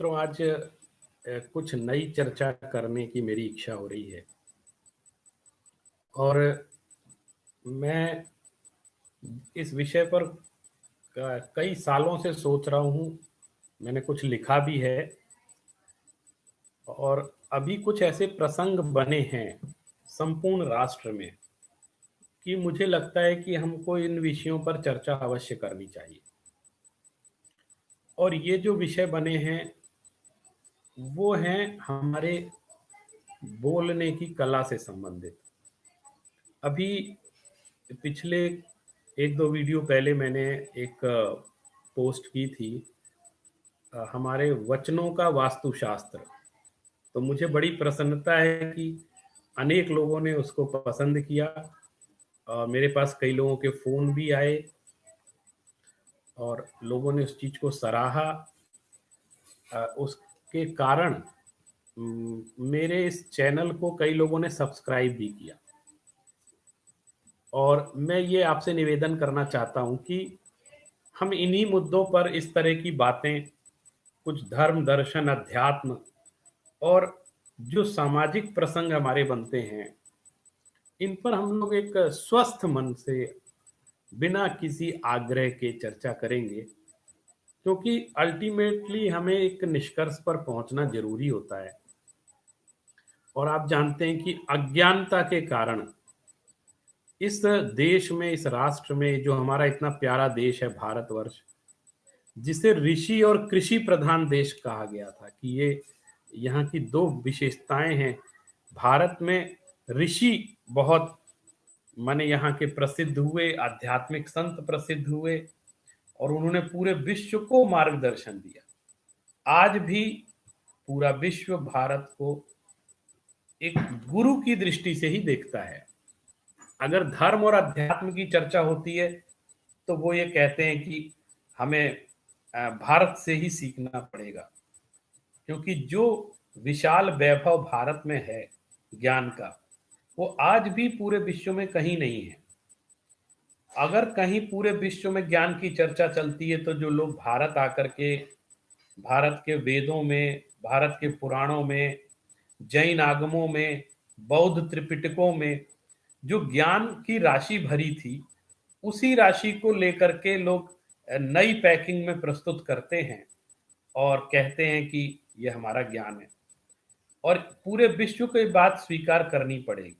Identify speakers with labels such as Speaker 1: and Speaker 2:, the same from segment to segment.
Speaker 1: मित्रों, आज कुछ नई चर्चा करने की मेरी इच्छा हो रही है और मैं इस विषय पर कई सालों से सोच रहा हूँ। मैंने कुछ लिखा भी है और अभी कुछ ऐसे प्रसंग बने हैं संपूर्ण राष्ट्र में कि मुझे लगता है कि हमको इन विषयों पर चर्चा अवश्य करनी चाहिए। और ये जो विषय बने हैं वो हैं हमारे बोलने की कला से संबंधित। अभी पिछले एक दो वीडियो पहले मैंने एक पोस्ट की थी, हमारे वचनों का वास्तुशास्त्र। तो मुझे बड़ी प्रसन्नता है कि अनेक लोगों ने उसको पसंद किया। मेरे पास कई लोगों के फ़ोन भी आए और लोगों ने उस चीज़ को सराहा। उसके कारण मेरे इस चैनल को कई लोगों ने सब्सक्राइब भी किया। और मैं ये आपसे निवेदन करना चाहता हूँ कि हम इन्हीं मुद्दों पर इस तरह की बातें, कुछ धर्म, दर्शन, अध्यात्म और जो सामाजिक प्रसंग हमारे बनते हैं, इन पर हम लोग एक स्वस्थ मन से, बिना किसी आग्रह के चर्चा करेंगे, क्योंकि अल्टीमेटली हमें एक निष्कर्ष पर पहुंचना ज़रूरी होता है। और आप जानते हैं कि अज्ञानता के कारण इस देश में, इस राष्ट्र में, जो हमारा इतना प्यारा देश है भारतवर्ष, जिसे ऋषि और कृषि प्रधान देश कहा गया था, कि ये यहाँ की दो विशेषताएं हैं। भारत में ऋषि बहुत माने यहाँ के प्रसिद्ध हुए, आध्यात्मिक संत प्रसिद्ध हुए और उन्होंने पूरे विश्व को मार्गदर्शन दिया। आज भी पूरा विश्व भारत को एक गुरु की दृष्टि से ही देखता है। अगर धर्म और अध्यात्म की चर्चा होती है तो वो ये कहते हैं कि हमें भारत से ही सीखना पड़ेगा, क्योंकि जो विशाल वैभव भारत में है ज्ञान का, वो आज भी पूरे विश्व में कहीं नहीं है। अगर कहीं पूरे विश्व में ज्ञान की चर्चा चलती है तो जो लोग भारत आकर के, भारत के वेदों में, भारत के पुराणों में, जैन आगमों में, बौद्ध त्रिपिटकों में जो ज्ञान की राशि भरी थी, उसी राशि को लेकर के लोग नई पैकिंग में प्रस्तुत करते हैं और कहते हैं कि ये हमारा ज्ञान है, और पूरे विश्व को ये बात स्वीकार करनी पड़ेगी।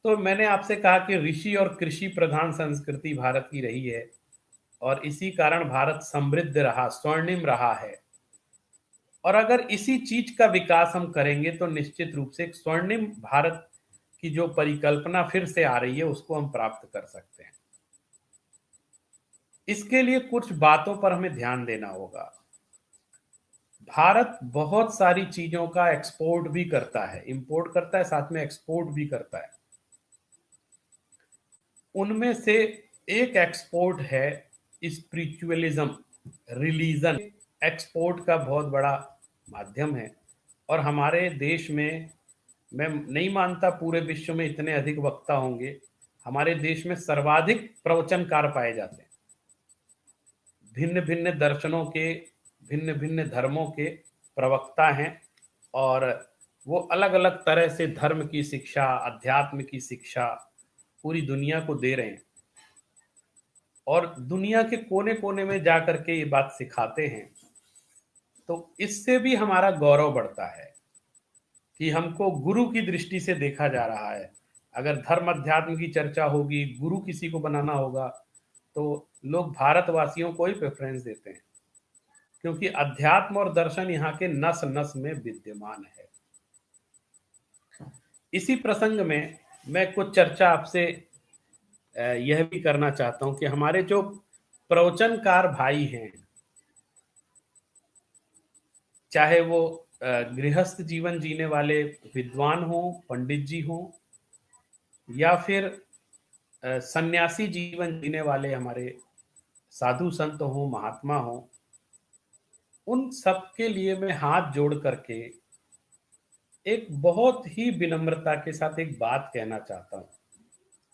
Speaker 1: तो मैंने आपसे कहा कि ऋषि और कृषि प्रधान संस्कृति भारत की रही है और इसी कारण भारत समृद्ध रहा, स्वर्णिम रहा है। और अगर इसी चीज का विकास हम करेंगे तो निश्चित रूप से एक स्वर्णिम भारत की जो परिकल्पना फिर से आ रही है, उसको हम प्राप्त कर सकते हैं। इसके लिए कुछ बातों पर हमें ध्यान देना होगा। भारत बहुत सारी चीजों का एक्सपोर्ट भी करता है, इंपोर्ट करता है, साथ में एक्सपोर्ट भी करता है। उनमें से एक एक्सपोर्ट है स्पिरिचुअलिज्म, रिलीजन। एक्सपोर्ट का बहुत बड़ा माध्यम है और हमारे देश में, मैं नहीं मानता पूरे विश्व में इतने अधिक वक्ता होंगे। हमारे देश में सर्वाधिक प्रवचनकार पाए जाते हैं, भिन्न भिन्न दर्शनों के, भिन्न भिन्न धर्मों के प्रवक्ता हैं और वो अलग अलग तरह से धर्म की शिक्षा, अध्यात्म की शिक्षा पूरी दुनिया को दे रहे हैं और दुनिया के कोने कोने में जाकर के ये बात सिखाते हैं। तो इससे भी हमारा गौरव बढ़ता है कि हमको गुरु की दृष्टि से देखा जा रहा है। अगर धर्म अध्यात्म की चर्चा होगी, गुरु किसी को बनाना होगा, तो लोग भारतवासियों को ही प्रेफरेंस देते हैं, क्योंकि अध्यात्म और दर्शन यहाँ के नस नस में विद्यमान है। इसी प्रसंग में मैं कुछ चर्चा आपसे यह भी करना चाहता हूं कि हमारे जो प्रवचनकार भाई हैं, चाहे वो गृहस्थ जीवन जीने वाले विद्वान हो, पंडित जी हो, या फिर सन्यासी जीवन जीने वाले हमारे साधु संत हो, महात्मा हो, उन सब के लिए मैं हाथ जोड़ करके एक बहुत ही विनम्रता के साथ एक बात कहना चाहता हूं।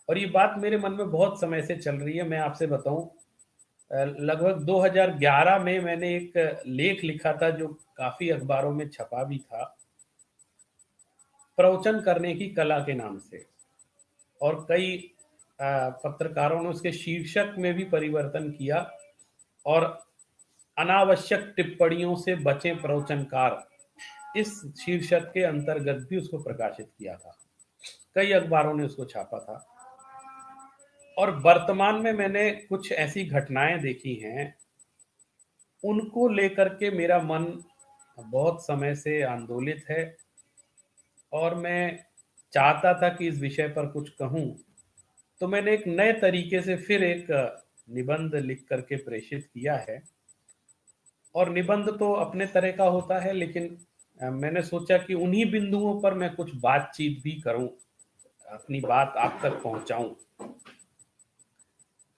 Speaker 1: और ये बात मेरे मन में बहुत समय से चल रही है। मैं आपसे बताऊं, लगभग 2011 में मैंने एक लेख लिखा था जो काफ़ी अखबारों में छपा भी था, प्रवचन करने की कला के नाम से। और कई पत्रकारों ने उसके शीर्षक में भी परिवर्तन किया और अनावश्यक टिप्पणियों से बचें प्रवचनकार, इस शीर्षक के अंतर्गत भी उसको प्रकाशित किया था। कई अखबारों ने उसको छापा था। और वर्तमान में मैंने कुछ ऐसी घटनाएं देखी हैं, उनको लेकर के मेरा मन बहुत समय से आंदोलित है और मैं चाहता था कि इस विषय पर कुछ कहूं। तो मैंने एक नए तरीके से फिर एक निबंध लिख करके प्रेषित किया है। और निबंध तो अपने तरह का होता है, लेकिन मैंने सोचा कि उन्हीं बिंदुओं पर मैं कुछ बातचीत भी करूं, अपनी बात आप तक पहुंचाऊं।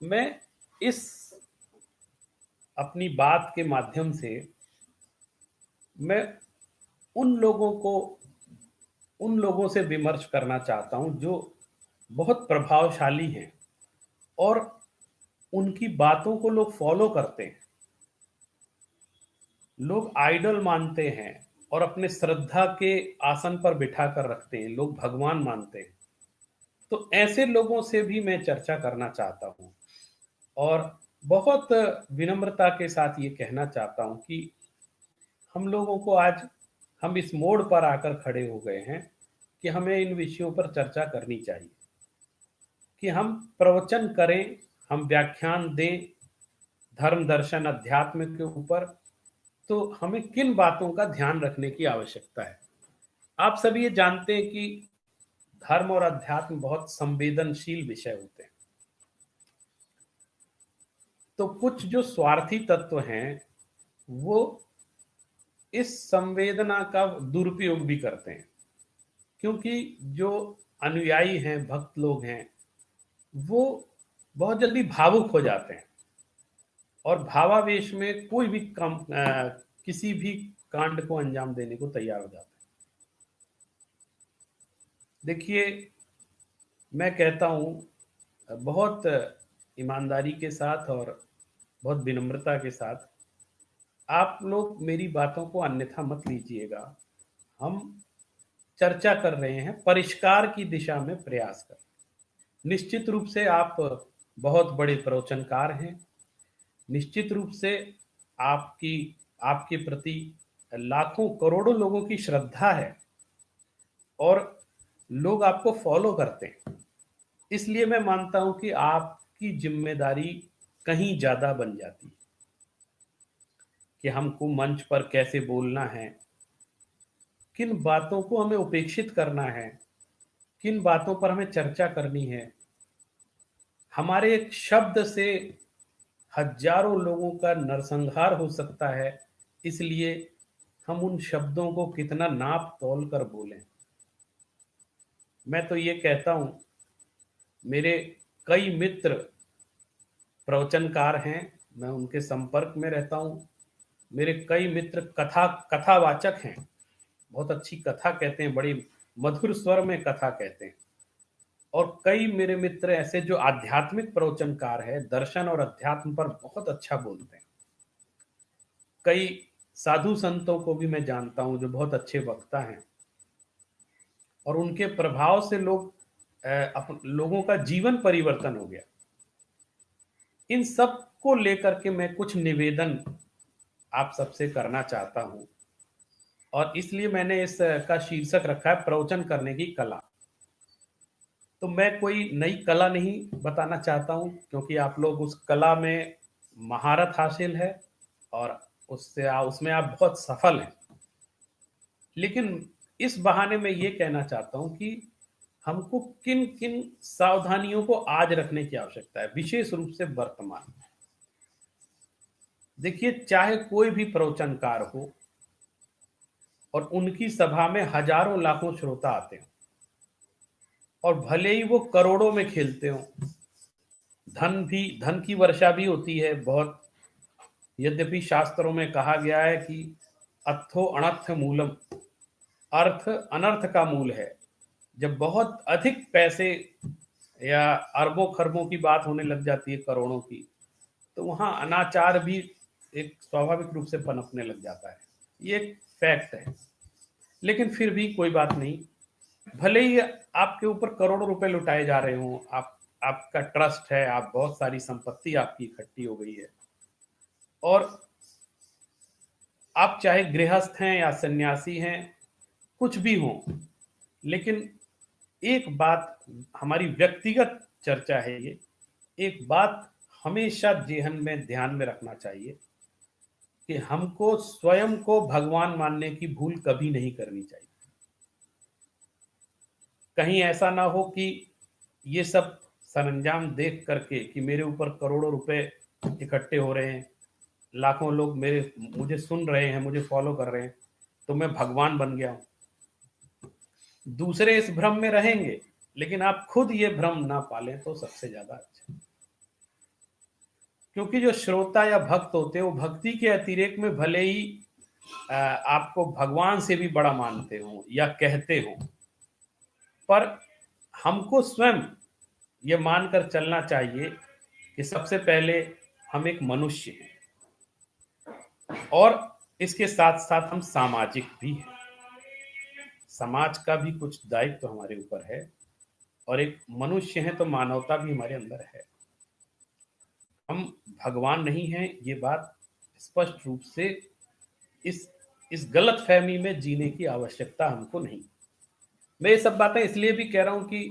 Speaker 1: मैं इस अपनी बात के माध्यम से मैं उन लोगों को उन लोगों से विमर्श करना चाहता हूं जो बहुत प्रभावशाली हैं और उनकी बातों को लोग फॉलो करते हैं, लोग आइडल मानते हैं और अपने श्रद्धा के आसन पर बिठा कर रखते हैं, लोग भगवान मानते हैं। तो ऐसे लोगों से भी मैं चर्चा करना चाहता हूं और बहुत विनम्रता के साथ ये कहना चाहता हूं कि हम लोगों को आज हम इस मोड़ पर आकर खड़े हो गए हैं कि हमें इन विषयों पर चर्चा करनी चाहिए, कि हम प्रवचन करें, हम व्याख्यान दें धर्म दर्शन अध्यात्म के ऊपर। तो हमें किन बातों का ध्यान रखने की आवश्यकता है। आप सभी ये जानते हैं कि धर्म और अध्यात्म बहुत संवेदनशील विषय होते हैं। तो कुछ जो स्वार्थी तत्व हैं, वो इस संवेदना का दुरुपयोग भी करते हैं, क्योंकि जो अनुयायी हैं, भक्त लोग हैं, वो बहुत जल्दी भावुक हो जाते हैं और भावावेश में कोई भी किसी भी कांड को अंजाम देने को तैयार हो जाते हैं। देखिए, मैं कहता हूँ बहुत ईमानदारी के साथ और बहुत विनम्रता के साथ, आप लोग मेरी बातों को अन्यथा मत लीजिएगा। हम चर्चा कर रहे हैं, परिष्कार की दिशा में प्रयास कर। निश्चित रूप से आप बहुत बड़े प्रवचनकार हैं, निश्चित रूप से आपकी आपके प्रति लाखों करोड़ों लोगों की श्रद्धा है और लोग आपको फॉलो करते हैं। इसलिए मैं मानता हूं कि आपकी जिम्मेदारी कहीं ज्यादा बन जाती है कि हमको मंच पर कैसे बोलना है, किन बातों को हमें उपेक्षित करना है, किन बातों पर हमें चर्चा करनी है। हमारे एक शब्द से हजारों लोगों का नरसंहार हो सकता है, इसलिए हम उन शब्दों को कितना नाप तौल कर बोलें। मैं तो ये कहता हूं, मेरे कई मित्र प्रवचनकार हैं, मैं उनके संपर्क में रहता हूं। मेरे कई मित्र कथावाचक हैं, बहुत अच्छी कथा कहते हैं, बड़ी मधुर स्वर में कथा कहते हैं। और कई मेरे मित्र ऐसे जो आध्यात्मिक प्रवचनकार है, दर्शन और अध्यात्म पर बहुत अच्छा बोलते हैं। कई साधु संतों को भी मैं जानता हूं जो बहुत अच्छे वक्ता हैं और उनके प्रभाव से लोगों का जीवन परिवर्तन हो गया। इन सब को लेकर के मैं कुछ निवेदन आप सबसे करना चाहता हूं और इसलिए मैंने इसका शीर्षक रखा है प्रवचन करने की कला। तो मैं कोई नई कला नहीं बताना चाहता हूं, क्योंकि आप लोग उस कला में महारत हासिल है और उसमें आप बहुत सफल हैं। लेकिन इस बहाने मैं ये कहना चाहता हूं कि हमको किन किन सावधानियों को आज रखने की आवश्यकता है, विशेष रूप से वर्तमान में। देखिए, चाहे कोई भी प्रवचनकार हो और उनकी सभा में हजारों लाखों श्रोता आते हो और भले ही वो करोड़ों में खेलते हो, धन की वर्षा भी होती है बहुत। यद्यपि शास्त्रों में कहा गया है कि अर्थो अनर्थ मूलम, अर्थ अनर्थ का मूल है। जब बहुत अधिक पैसे या अरबों खरबों की बात होने लग जाती है, करोड़ों की, तो वहाँ अनाचार भी एक स्वाभाविक रूप से पनपने लग जाता है। ये एक फैक्ट है। लेकिन फिर भी कोई बात नहीं, भले ही आपके ऊपर करोड़ों रुपए लुटाए जा रहे हों, आपका ट्रस्ट है, आप बहुत सारी संपत्ति आपकी इकट्ठी हो गई है, और आप चाहे गृहस्थ हैं या सन्यासी हैं, कुछ भी हों, लेकिन एक बात, हमारी व्यक्तिगत चर्चा है ये, एक बात हमेशा जेहन में ध्यान में रखना चाहिए कि हमको स्वयं को भगवान मानने की भूल कभी नहीं करनी चाहिए। कहीं ऐसा ना हो कि ये सब सरंजाम देख करके कि मेरे ऊपर करोड़ों रुपए इकट्ठे हो रहे हैं, लाखों लोग मुझे सुन रहे हैं, मुझे फॉलो कर रहे हैं, तो मैं भगवान बन गया हूं। दूसरे इस भ्रम में रहेंगे, लेकिन आप खुद ये भ्रम ना पालें तो सबसे ज्यादा अच्छा। क्योंकि जो श्रोता या भक्त होते हैं वो भक्ति के अतिरेक में भले ही आपको भगवान से भी बड़ा मानते हो या कहते हो, पर हमको स्वयं ये मानकर चलना चाहिए कि सबसे पहले हम एक मनुष्य हैं, और इसके साथ साथ हम सामाजिक भी हैं। समाज का भी कुछ दायित्व तो हमारे ऊपर है, और एक मनुष्य हैं तो मानवता भी हमारे अंदर है। हम भगवान नहीं हैं, ये बात स्पष्ट रूप से इस गलत फहमी में जीने की आवश्यकता हमको नहीं। मैं ये सब बातें इसलिए भी कह रहा हूं कि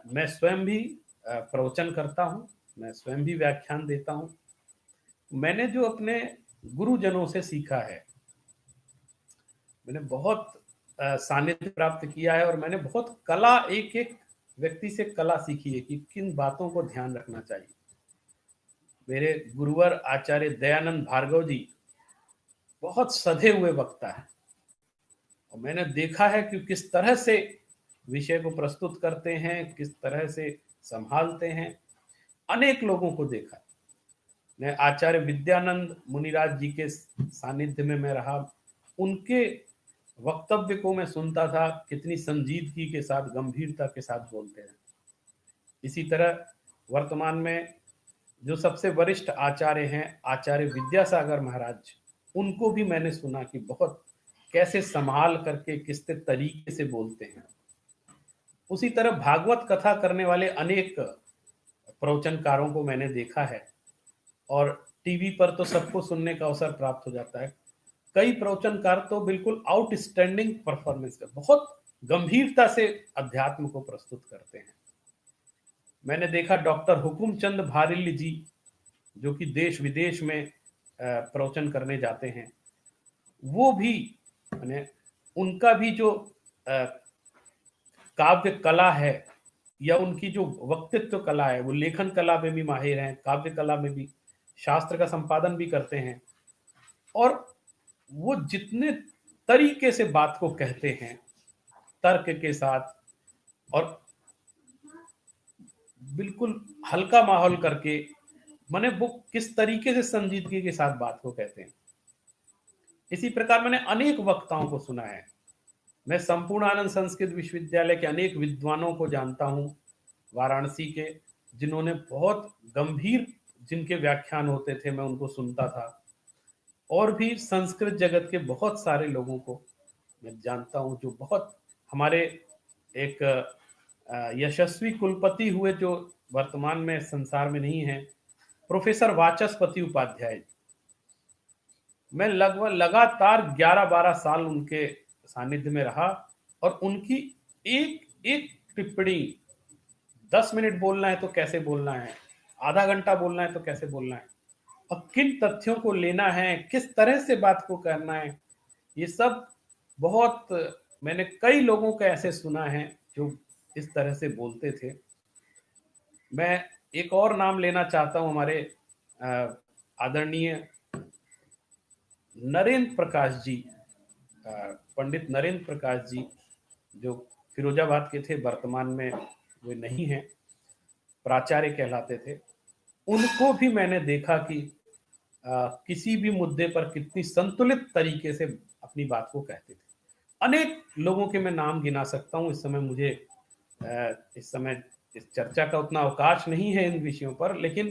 Speaker 1: मैं स्वयं भी प्रवचन करता हूं, मैं स्वयं भी व्याख्यान देता हूं। मैंने जो अपने गुरुजनों से सीखा है, मैंने बहुत सानिध्य प्राप्त किया है, और मैंने बहुत कला, एक एक व्यक्ति से कला सीखी है कि किन बातों को ध्यान रखना चाहिए। मेरे गुरुवर आचार्य दयानंद भार्गव जी बहुत सधे हुए वक्ता है, और मैंने देखा है कि किस तरह से विषय को प्रस्तुत करते हैं, किस तरह से संभालते हैं। अनेक लोगों को देखा। मैं आचार्य विद्यानंद मुनिराज जी के सानिध्य में मैं रहा, उनके वक्तव्य को मैं सुनता था, कितनी संजीदगी के साथ, गंभीरता के साथ बोलते हैं। इसी तरह वर्तमान में जो सबसे वरिष्ठ आचार्य हैं, आचार्य विद्यासागर महाराज, उनको भी मैंने सुना कि बहुत कैसे संभाल करके किस तरीके से बोलते हैं। उसी तरह भागवत कथा करने वाले अनेक प्रवचनकारों को मैंने देखा है, और टीवी पर तो सबको सुनने का अवसर प्राप्त हो जाता है। कई प्रवचनकार तो बिल्कुल आउटस्टैंडिंग परफॉर्मेंस कर, बहुत गंभीरता से अध्यात्म को प्रस्तुत करते हैं। मैंने देखा डॉक्टर हुकुमचंद भारिल्ल जी, जो कि देश विदेश में प्रवचन करने जाते हैं, वो भी मैंने उनका भी जो काव्य कला है, या उनकी जो वक्तित्व कला है, वो लेखन कला में भी माहिर हैं, काव्य कला में भी, शास्त्र का संपादन भी करते हैं, और वो जितने तरीके से बात को कहते हैं तर्क के साथ, और बिल्कुल हल्का माहौल करके, मैंने वो किस तरीके से संजीदगी के साथ बात को कहते हैं। इसी प्रकार मैंने अनेक वक्ताओं को सुना है। मैं संपूर्ण आनंद संस्कृत विश्वविद्यालय के अनेक विद्वानों को जानता हूं, वाराणसी के, जिन्होंने बहुत गंभीर, जिनके व्याख्यान होते थे, मैं उनको सुनता था। और भी संस्कृत जगत के बहुत सारे लोगों को मैं जानता हूं, जो बहुत हमारे एक यशस्वी कुलपति हुए, जो वर्तमान में संसार में नहीं है, प्रोफेसर वाचस्पति उपाध्याय। मैं लगभग लगातार 11-12 साल उनके सानिध्य में रहा, और उनकी एक एक टिप्पणी, 10 मिनट बोलना है तो कैसे बोलना है, आधा घंटा बोलना है तो कैसे बोलना है, और किन तथ्यों को लेना है, किस तरह से बात को करना है, ये सब बहुत, मैंने कई लोगों को ऐसे सुना है जो इस तरह से बोलते थे। मैं एक और नाम लेना चाहता हूं, हमारे आदरणीय नरेंद्र प्रकाश जी, पंडित नरेंद्र प्रकाश जी, जो फिरोजाबाद के थे, वर्तमान में वे नहीं हैं, प्राचार्य कहलाते थे। उनको भी मैंने देखा कि किसी भी मुद्दे पर कितनी संतुलित तरीके से अपनी बात को कहते थे। अनेक लोगों के मैं नाम गिना सकता हूं। इस समय मुझे इस समय इस चर्चा का उतना अवकाश नहीं है इन विषयों पर, लेकिन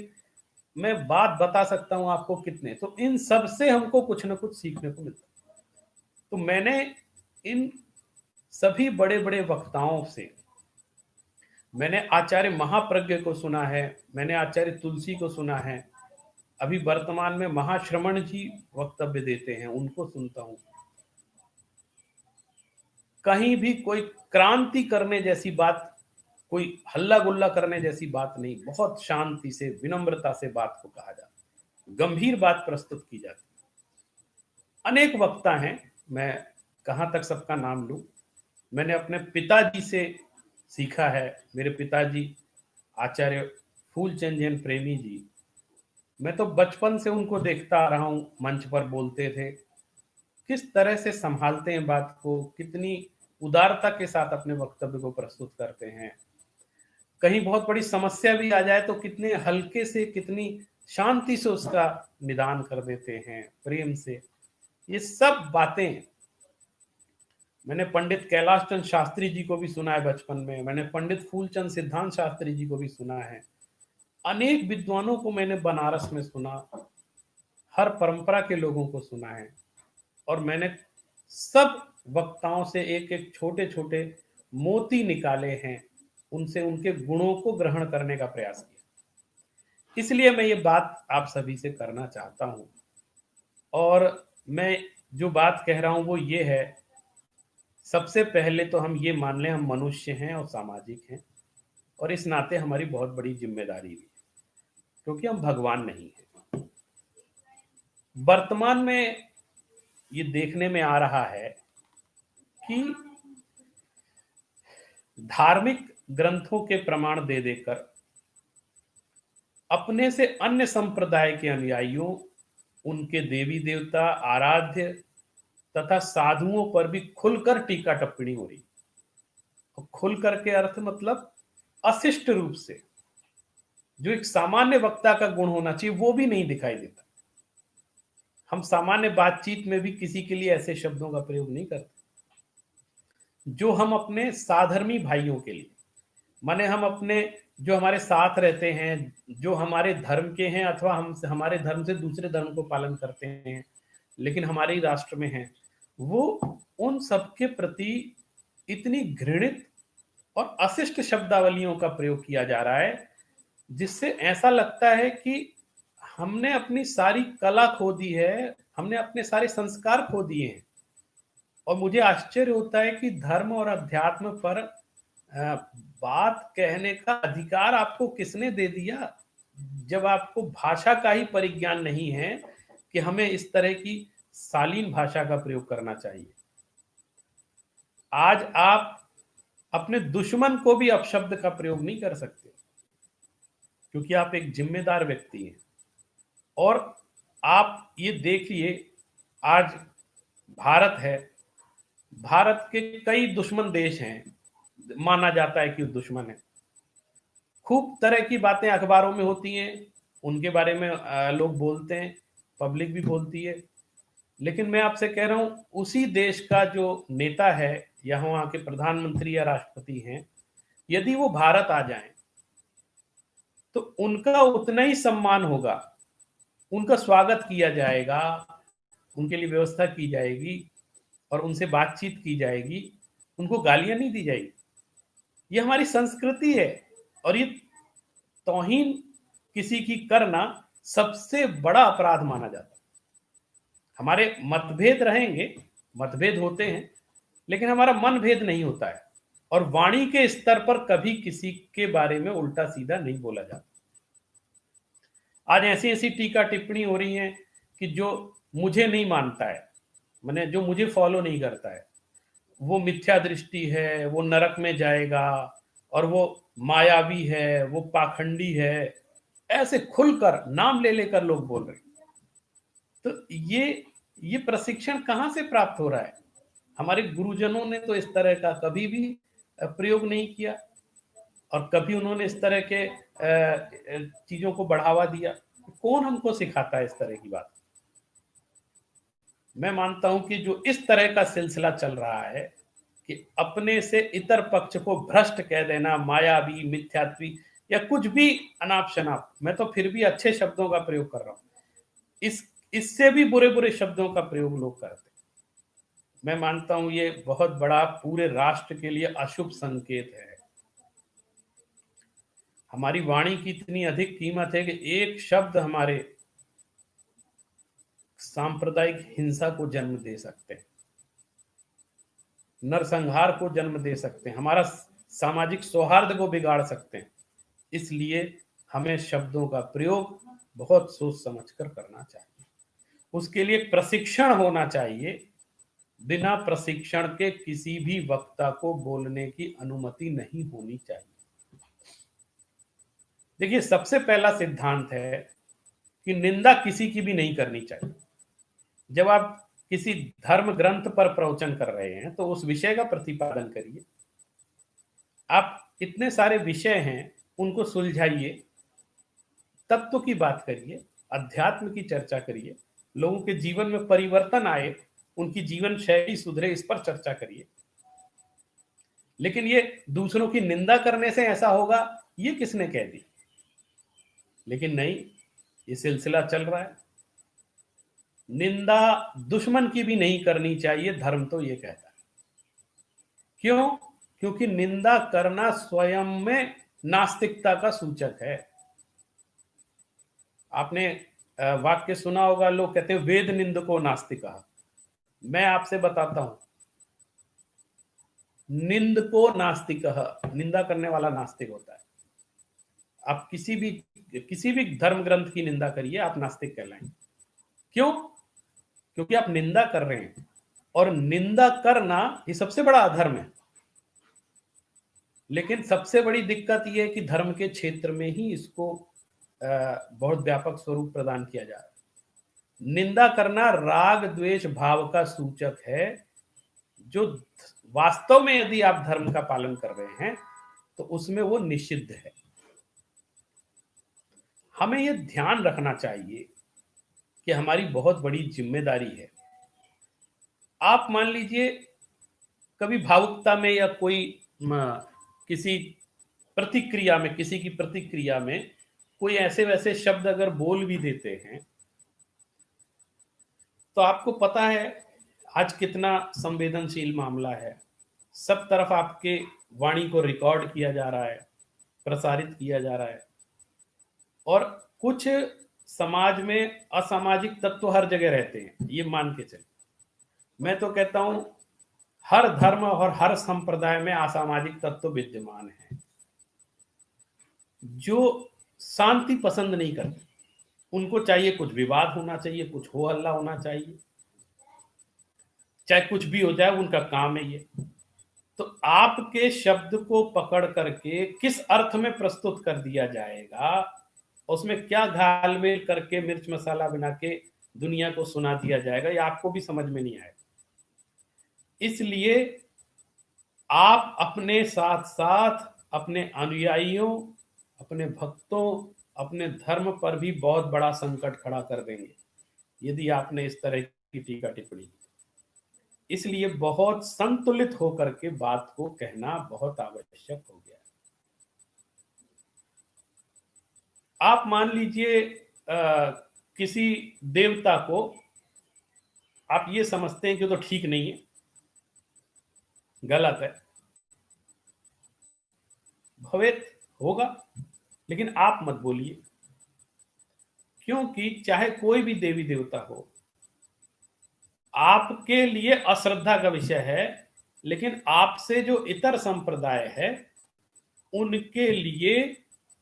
Speaker 1: मैं बात बता सकता हूं आपको कितने, तो इन सब से हमको कुछ ना कुछ सीखने को मिलता है। तो मैंने इन सभी बड़े बड़े वक्ताओं से, मैंने आचार्य महाप्रज्ञ को सुना है, मैंने आचार्य तुलसी को सुना है, अभी वर्तमान में महाश्रमण जी वक्तव्य देते हैं, उनको सुनता हूं। कहीं भी कोई क्रांति करने जैसी बात, कोई हल्ला गुल्ला करने जैसी बात नहीं, बहुत शांति से विनम्रता से बात को कहा जाता है, गंभीर बात प्रस्तुत की जाती है। अनेक वक्ता हैं, मैं कहां तक सबका नाम लूं। मैंने अपने पिताजी से सीखा है, मेरे पिताजी आचार्य फूलचंद जैन प्रेमी जी, मैं तो बचपन से उनको देखता आ रहा हूं, मंच पर बोलते थे, किस तरह से संभालते हैं बात को, कितनी उदारता के साथ अपने वक्तव्य को प्रस्तुत करते हैं। कहीं बहुत बड़ी समस्या भी आ जाए तो कितने हल्के से, कितनी शांति से उसका निदान कर देते हैं, प्रेम से। ये सब बातें मैंने पंडित कैलाश चंद शास्त्री जी को भी सुना है बचपन में, मैंने पंडित फूलचंद सिद्धांत शास्त्री जी को भी सुना है, अनेक विद्वानों को मैंने बनारस में सुना, हर परंपरा के लोगों को सुना है, और मैंने सब वक्ताओं से एक एक छोटे छोटे मोती निकाले हैं, उनसे उनके गुणों को ग्रहण करने का प्रयास किया। इसलिए मैं ये बात आप सभी से करना चाहता हूं, और मैं जो बात कह रहा हूं वो ये है, सबसे पहले तो हम ये मान लें हम मनुष्य हैं और सामाजिक हैं, और इस नाते हमारी बहुत बड़ी जिम्मेदारी भी है, क्योंकि हम भगवान नहीं हैं। वर्तमान में ये देखने में आ रहा है कि धार्मिक ग्रंथों के प्रमाण दे देकर अपने से अन्य संप्रदाय के अनुयायियों, उनके देवी देवता, आराध्य तथा साधुओं पर भी खुलकर टीका टिप्पणी हो रही। खुलकर के अर्थ मतलब अशिष्ट रूप से, जो एक सामान्य वक्ता का गुण होना चाहिए वो भी नहीं दिखाई देता। हम सामान्य बातचीत में भी किसी के लिए ऐसे शब्दों का प्रयोग नहीं करते जो हम अपने साधर्मी भाइयों के लिए, माने हम अपने जो हमारे साथ रहते हैं, जो हमारे धर्म के हैं अथवा हम हमारे धर्म से दूसरे धर्म को पालन करते हैं लेकिन हमारे ही राष्ट्र में हैं, वो उन सबके प्रति इतनी घृणित और अशिष्ट शब्दावलियों का प्रयोग किया जा रहा है, जिससे ऐसा लगता है कि हमने अपनी सारी कला खो दी है, हमने अपने सारे संस्कार खो दिए हैं। और मुझे आश्चर्य होता है कि धर्म और अध्यात्म पर बात कहने का अधिकार आपको किसने दे दिया, जब आपको भाषा का ही परिज्ञान नहीं है कि हमें इस तरह की शालीन भाषा का प्रयोग करना चाहिए। आज आप अपने दुश्मन को भी अपशब्द का प्रयोग नहीं कर सकते, क्योंकि आप एक जिम्मेदार व्यक्ति हैं। और आप ये देखिए, आज भारत है, भारत के कई दुश्मन देश हैं, माना जाता है कि दुश्मन है, खूब तरह की बातें अखबारों में होती हैं, उनके बारे में लोग बोलते हैं, पब्लिक भी बोलती है, लेकिन मैं आपसे कह रहा हूं उसी देश का जो नेता है या वहां के प्रधानमंत्री या राष्ट्रपति हैं, यदि वो भारत आ जाएं तो उनका उतना ही सम्मान होगा, उनका स्वागत किया जाएगा, उनके लिए व्यवस्था की जाएगी और उनसे बातचीत की जाएगी, उनको गालियां नहीं दी जाएगी। ये हमारी संस्कृति है, और ये तौहीन किसी की करना सबसे बड़ा अपराध माना जाता है। हमारे मतभेद रहेंगे, मतभेद होते हैं, लेकिन हमारा मन भेद नहीं होता है, और वाणी के स्तर पर कभी किसी के बारे में उल्टा सीधा नहीं बोला जाता। आज ऐसी ऐसी टीका टिप्पणी हो रही है कि जो मुझे नहीं मानता है, मैंने जो मुझे फॉलो नहीं करता है, वो मिथ्या दृष्टि है, वो नरक में जाएगा, और वो मायावी है, वो पाखंडी है, ऐसे खुलकर नाम ले लेकर लोग बोल रहे हैं। तो ये प्रशिक्षण कहां से प्राप्त हो रहा है? हमारे गुरुजनों ने तो इस तरह का कभी भी प्रयोग नहीं किया, और कभी उन्होंने इस तरह के चीजों को बढ़ावा दिया। कौन हमको सिखाता है इस तरह की बात? मैं मानता हूं कि जो इस तरह का सिलसिला चल रहा है कि अपने से इतर पक्ष को भ्रष्ट कह देना, मायावी, मिथ्यात्वी, या कुछ भी अनाप शनाप, मैं तो फिर भी अच्छे शब्दों का प्रयोग कर रहा हूं, इससे भी बुरे बुरे शब्दों का प्रयोग लोग करते हैं। मैं मानता हूं ये बहुत बड़ा पूरे राष्ट्र के लिए अशुभ संकेत है। हमारी वाणी की इतनी अधिक कीमत है कि एक शब्द हमारे सांप्रदायिक हिंसा को जन्म दे सकते हैं, नरसंहार को जन्म दे सकते हैं, हमारा सामाजिक सौहार्द को बिगाड़ सकते हैं। इसलिए हमें शब्दों का प्रयोग बहुत सोच समझकर करना चाहिए। उसके लिए प्रशिक्षण होना चाहिए। बिना प्रशिक्षण के किसी भी वक्ता को बोलने की अनुमति नहीं होनी चाहिए। देखिए, सबसे पहला सिद्धांत है कि निंदा किसी की भी नहीं करनी चाहिए। जब आप किसी धर्म ग्रंथ पर प्रवचन कर रहे हैं तो उस विषय का प्रतिपादन करिए। आप इतने सारे विषय हैं, उनको सुलझाइए, तत्व की बात करिए, अध्यात्म की चर्चा करिए, लोगों के जीवन में परिवर्तन आए, उनकी जीवन शैली सुधरे, इस पर चर्चा करिए। लेकिन ये दूसरों की निंदा करने से ऐसा होगा, ये किसने कह दी? लेकिन नहीं, ये सिलसिला चल रहा है। निंदा दुश्मन की भी नहीं करनी चाहिए, धर्म तो ये कहता है। क्यों? क्योंकि निंदा करना स्वयं में नास्तिकता का सूचक है। आपने वाक्य सुना होगा, लोग कहते हैं वेद निंदको नास्तिका। मैं आपसे बताता हूं, निंदको नास्तिक, निंदा करने वाला नास्तिक होता है। आप किसी भी धर्म ग्रंथ की निंदा करिए, आप नास्तिक कहलाएंगे। क्यों? क्योंकि आप निंदा कर रहे हैं, और निंदा करना ये सबसे बड़ा अधर्म है। लेकिन सबसे बड़ी दिक्कत यह है कि धर्म के क्षेत्र में ही इसको बहुत व्यापक स्वरूप प्रदान किया जा रहा है। निंदा करना राग द्वेष भाव का सूचक है, जो वास्तव में यदि आप धर्म का पालन कर रहे हैं तो उसमें वो निषिद्ध है। हमें यह ध्यान रखना चाहिए कि हमारी बहुत बड़ी जिम्मेदारी है। आप मान लीजिए कभी भावुकता में या कोई किसी प्रतिक्रिया में, किसी की प्रतिक्रिया में कोई ऐसे वैसे शब्द अगर बोल भी देते हैं, तो आपको पता है आज कितना संवेदनशील मामला है। सब तरफ आपके वाणी को रिकॉर्ड किया जा रहा है, प्रसारित किया जा रहा है, और कुछ समाज में असामाजिक तत्व हर जगह रहते हैं, ये मान के चले। मैं तो कहता हूं हर धर्म और हर संप्रदाय में असामाजिक तत्व विद्यमान है, जो शांति पसंद नहीं करते। उनको चाहिए कुछ विवाद होना चाहिए, कुछ हो हल्ला होना चाहिए, चाहे कुछ भी हो जाए, उनका काम है ये। तो आपके शब्द को पकड़ करके किस अर्थ में प्रस्तुत कर दिया जाएगा, उसमें क्या घालमेल करके मिर्च मसाला बना के दुनिया को सुना दिया जाएगा, ये आपको भी समझ में नहीं आएगा। इसलिए आप अपने साथ साथ अपने अनुयायियों, अपने भक्तों, अपने धर्म पर भी बहुत बड़ा संकट खड़ा कर देंगे यदि आपने इस तरह की टीका टिप्पणी की। इसलिए बहुत संतुलित होकर के बात को कहना बहुत आवश्यक हो गया। आप मान लीजिए किसी देवता को आप ये समझते हैं कि तो ठीक नहीं है, गलत है, भवेत होगा, लेकिन आप मत बोलिए। क्योंकि चाहे कोई भी देवी देवता हो, आपके लिए अश्रद्धा का विषय है, लेकिन आपसे जो इतर संप्रदाय है उनके लिए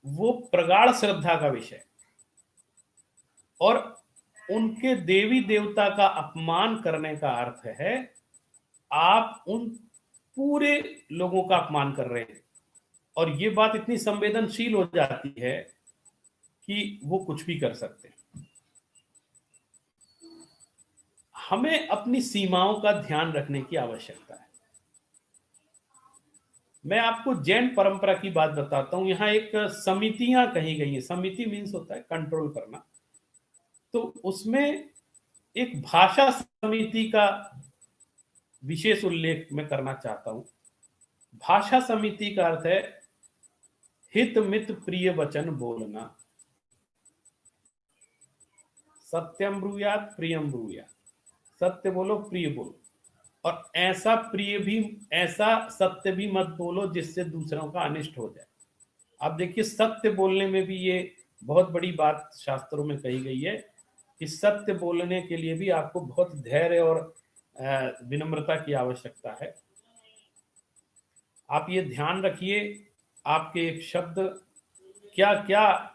Speaker 1: वो प्रगाढ़ श्रद्धा का विषय, और उनके देवी देवता का अपमान करने का अर्थ है आप उन पूरे लोगों का अपमान कर रहे हैं। और ये बात इतनी संवेदनशील हो जाती है कि वो कुछ भी कर सकते हैं। हमें अपनी सीमाओं का ध्यान रखने की आवश्यकता है। मैं आपको जैन परंपरा की बात बताता हूं। यहां एक समितियां कही गई है। समिति मीन्स होता है कंट्रोल करना। तो उसमें एक भाषा समिति का विशेष उल्लेख मैं करना चाहता हूं। भाषा समिति का अर्थ है हित मित प्रिय वचन बोलना, सत्यम ब्रूयात प्रियम ब्रूयात, सत्य बोलो प्रिय बोलो, और ऐसा प्रिय भी, ऐसा सत्य भी मत बोलो जिससे दूसरों का अनिष्ट हो जाए। आप देखिए सत्य बोलने में भी ये बहुत बड़ी बात शास्त्रों में कही गई है कि सत्य बोलने के लिए भी आपको बहुत धैर्य और विनम्रता की आवश्यकता है। आप ये ध्यान रखिए, आपके एक शब्द क्या क्या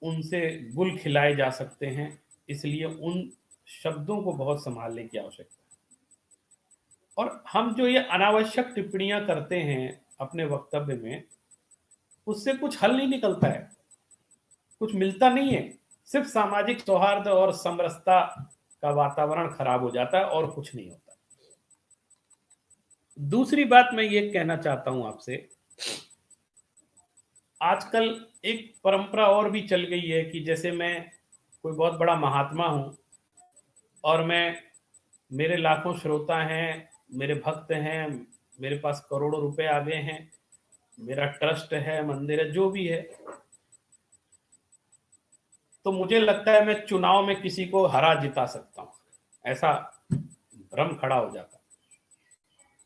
Speaker 1: उनसे गुल खिलाए जा सकते हैं, इसलिए उन शब्दों को बहुत संभालने की आवश्यकता है। और हम जो ये अनावश्यक टिप्पणियां करते हैं अपने वक्तव्य में, उससे कुछ हल नहीं निकलता है, कुछ मिलता नहीं है, सिर्फ सामाजिक सौहार्द और समरसता का वातावरण खराब हो जाता है और कुछ नहीं होता। दूसरी बात मैं ये कहना चाहता हूं आपसे, आजकल एक परंपरा और भी चल गई है कि जैसे मैं कोई बहुत बड़ा महात्मा हूं और मैं, मेरे लाखों श्रोता हैं, मेरे भक्त हैं, मेरे पास करोड़ों रुपए आ गए हैं, मेरा ट्रस्ट है, मंदिर है, जो भी है, तो मुझे लगता है मैं चुनाव में किसी को हरा जिता सकता हूं, ऐसा भ्रम खड़ा हो जाता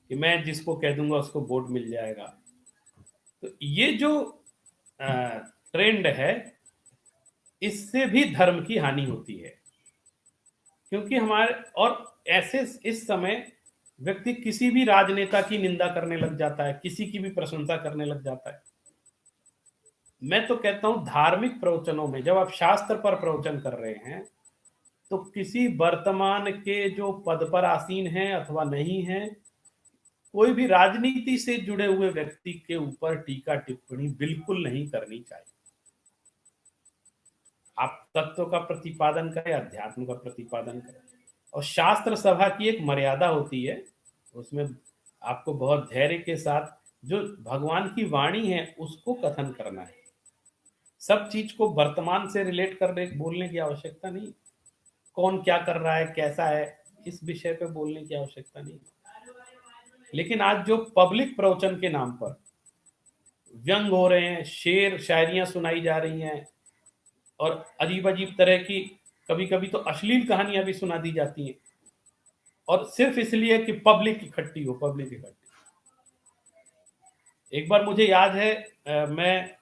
Speaker 1: कि मैं जिसको कह दूंगा उसको वोट मिल जाएगा। तो ये जो ट्रेंड है, इससे भी धर्म की हानि होती है, क्योंकि हमारे, और ऐसे इस समय व्यक्ति किसी भी राजनेता की निंदा करने लग जाता है, किसी की भी प्रशंसा करने लग जाता है। मैं तो कहता हूं धार्मिक प्रवचनों में जब आप शास्त्र पर प्रवचन कर रहे हैं, तो किसी वर्तमान के जो पद पर आसीन हैं अथवा नहीं हैं, कोई भी राजनीति से जुड़े हुए व्यक्ति के ऊपर टीका टिप्पणी बिल्कुल नहीं करनी चाहिए। आप तत्व का प्रतिपादन करें, अध्यात्म का प्रतिपादन करें, और शास्त्र सभा की एक मर्यादा होती है, उसमें आपको बहुत धैर्य के साथ जो भगवान की वाणी है उसको कथन करना है। सब चीज को वर्तमान से रिलेट करने बोलने की आवश्यकता नहीं, कौन क्या कर रहा है, कैसा है, इस विषय पे बोलने की आवश्यकता नहीं। लेकिन आज जो पब्लिक प्रवचन के नाम पर व्यंग हो रहे हैं, शेर शायरियां सुनाई जा रही हैं, और अजीब अजीब तरह की, कभी कभी तो अश्लील कहानियां भी सुना दी जाती हैं, और सिर्फ इसलिए कि पब्लिक इकट्ठी हो, पब्लिक इकट्ठी। एक बार मुझे याद है, मैं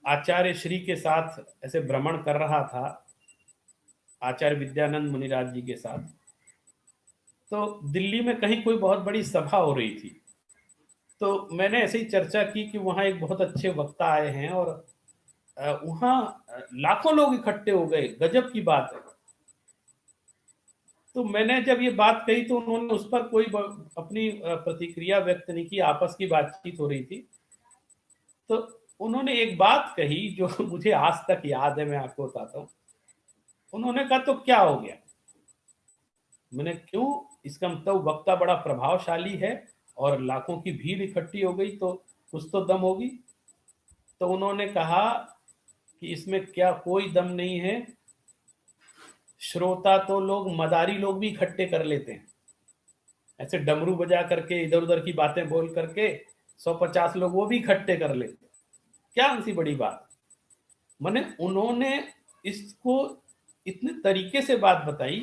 Speaker 1: आचार्य श्री के साथ ऐसे भ्रमण कर रहा था, आचार्य विद्यानंद मुनिराज जी के साथ, तो दिल्ली में कहीं कोई बहुत बड़ी सभा हो रही थी, तो मैंने ऐसे ही चर्चा की कि वहां एक बहुत अच्छे वक्ता आए हैं, और वहां लाखों लोग इकट्ठे हो गए, गजब की बात है। तो मैंने जब ये बात कही तो उन्होंने उस पर कोई अपनी प्रतिक्रिया व्यक्त नहीं की, आपस की बातचीत हो रही थी। तो उन्होंने एक बात कही जो मुझे आज तक याद है, मैं आपको बताता हूँ। उन्होंने कहा तो क्या हो गया? मैंने, क्यों? इसका मतलब वक्ता बड़ा प्रभावशाली है और लाखों की भीड़ इकट्ठी हो गई, तो कुछ तो दम होगी। तो उन्होंने कहा कि इसमें क्या कोई दम नहीं है, श्रोता तो लोग, मदारी लोग भी इकट्ठे कर लेते हैं, ऐसे डमरू बजा करके इधर उधर की बातें बोल करके 150 लोग वो भी इकट्ठे कर लेते, क्या ऐसी बड़ी बात? माने उन्होंने इसको इतने तरीके से बात बताई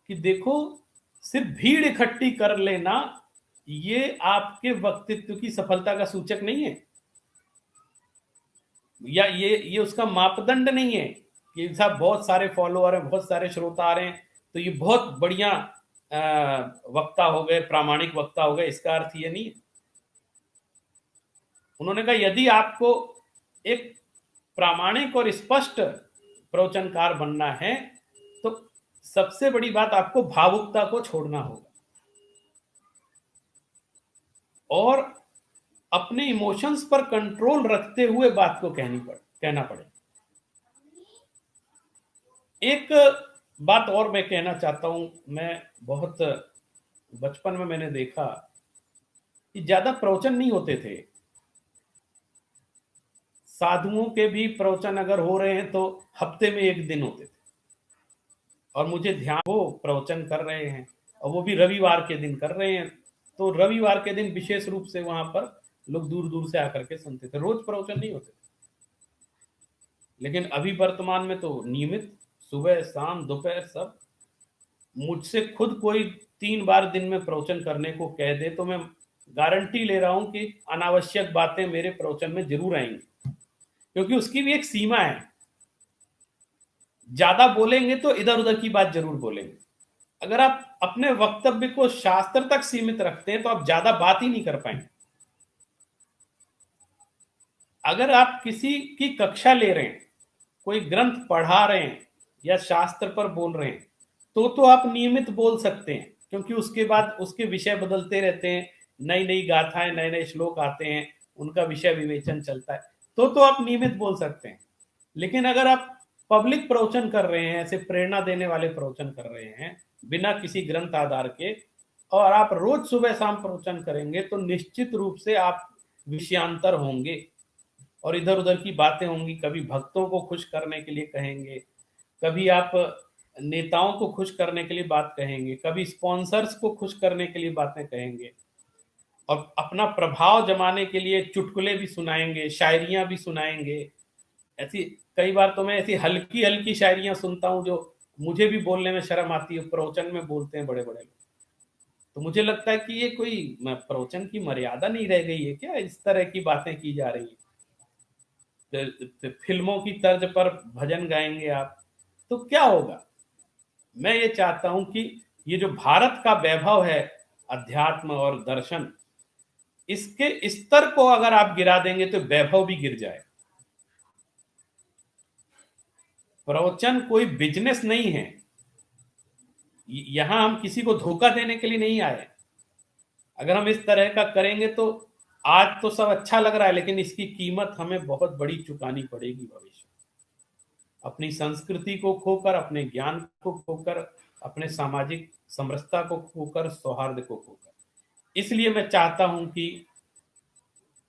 Speaker 1: कि देखो, सिर्फ भीड़ इकट्ठी कर लेना ये आपके व्यक्तित्व की सफलता का सूचक नहीं है, या ये उसका मापदंड नहीं है कि साहब बहुत सारे फॉलोअर हैं, बहुत सारे श्रोता आ रहे हैं तो ये बहुत बढ़िया वक्ता हो गए, प्रामाणिक वक्ता हो गए, इसका अर्थ ये नहीं है। उन्होंने कहा यदि आपको एक प्रामाणिक और स्पष्ट प्रवचनकार बनना है तो सबसे बड़ी बात, आपको भावुकता को छोड़ना होगा और अपने इमोशंस पर कंट्रोल रखते हुए बात को कहना पड़े। एक बात और मैं कहना चाहता हूं, मैं बहुत बचपन में मैंने देखा कि ज्यादा प्रवचन नहीं होते थे, साधुओं के भी प्रवचन अगर हो रहे हैं तो हफ्ते में एक दिन होते थे, और मुझे ध्यान, वो प्रवचन कर रहे हैं और वो भी रविवार के दिन कर रहे हैं, तो रविवार के दिन विशेष रूप से वहां पर लोग दूर दूर से आकर के सुनते थे, रोज प्रवचन नहीं होते। लेकिन अभी वर्तमान में तो नियमित सुबह शाम दोपहर सब, मुझसे खुद कोई 3 बार दिन में प्रवचन करने को कह दे तो मैं गारंटी ले रहा हूं कि अनावश्यक बातें मेरे प्रवचन में जरूर आएंगी, क्योंकि उसकी भी एक सीमा है। ज्यादा बोलेंगे तो इधर उधर की बात जरूर बोलेंगे। अगर आप अपने वक्तव्य को शास्त्र तक सीमित रखते हैं तो आप ज्यादा बात ही नहीं कर पाएंगे। अगर आप किसी की कक्षा ले रहे हैं, कोई ग्रंथ पढ़ा रहे हैं या शास्त्र पर बोल रहे हैं, तो आप नियमित बोल सकते हैं, क्योंकि उसके बाद उसके विषय बदलते रहते हैं, नई नई गाथाएं नए नए श्लोक आते हैं, उनका विषय विवेचन चलता है, तो आप नियमित बोल सकते हैं। लेकिन अगर आप पब्लिक प्रवचन कर रहे हैं, ऐसे प्रेरणा देने वाले प्रवचन कर रहे हैं बिना किसी ग्रंथ आधार के, और आप रोज सुबह शाम प्रवचन करेंगे, तो निश्चित रूप से आप विषयांतर होंगे और इधर उधर की बातें होंगी। कभी भक्तों को खुश करने के लिए कहेंगे, कभी आप नेताओं को खुश करने के लिए बात कहेंगे, कभी स्पॉन्सर्स को खुश करने के लिए बातें कहेंगे, और अपना प्रभाव जमाने के लिए चुटकुले भी सुनाएंगे, शायरियां भी सुनाएंगे। ऐसी कई बार तो मैं ऐसी हल्की हल्की शायरियां सुनता हूं जो मुझे भी बोलने में शर्म आती है, प्रवचन में बोलते हैं बड़े बड़े लोग। तो मुझे लगता है कि ये कोई प्रवचन की मर्यादा नहीं रह गई है क्या? इस तरह की बातें की जा रही है। फिल्मों की तर्ज पर भजन गाएंगे आप, तो क्या होगा? मैं ये चाहता हूं कि ये जो भारत का वैभव है, अध्यात्म और दर्शन, इसके स्तर को अगर आप गिरा देंगे तो वैभव भी गिर जाए। प्रवचन कोई बिजनेस नहीं है, यहां हम किसी को धोखा देने के लिए नहीं आए। अगर हम इस तरह का करेंगे तो आज तो सब अच्छा लग रहा है, लेकिन इसकी कीमत हमें बहुत बड़ी चुकानी पड़ेगी भविष्य। अपनी संस्कृति को खोकर, अपने ज्ञान को खोकर, अपने सामाजिक समरसता को खोकर, सौहार्द को खोकर। इसलिए मैं चाहता हूं कि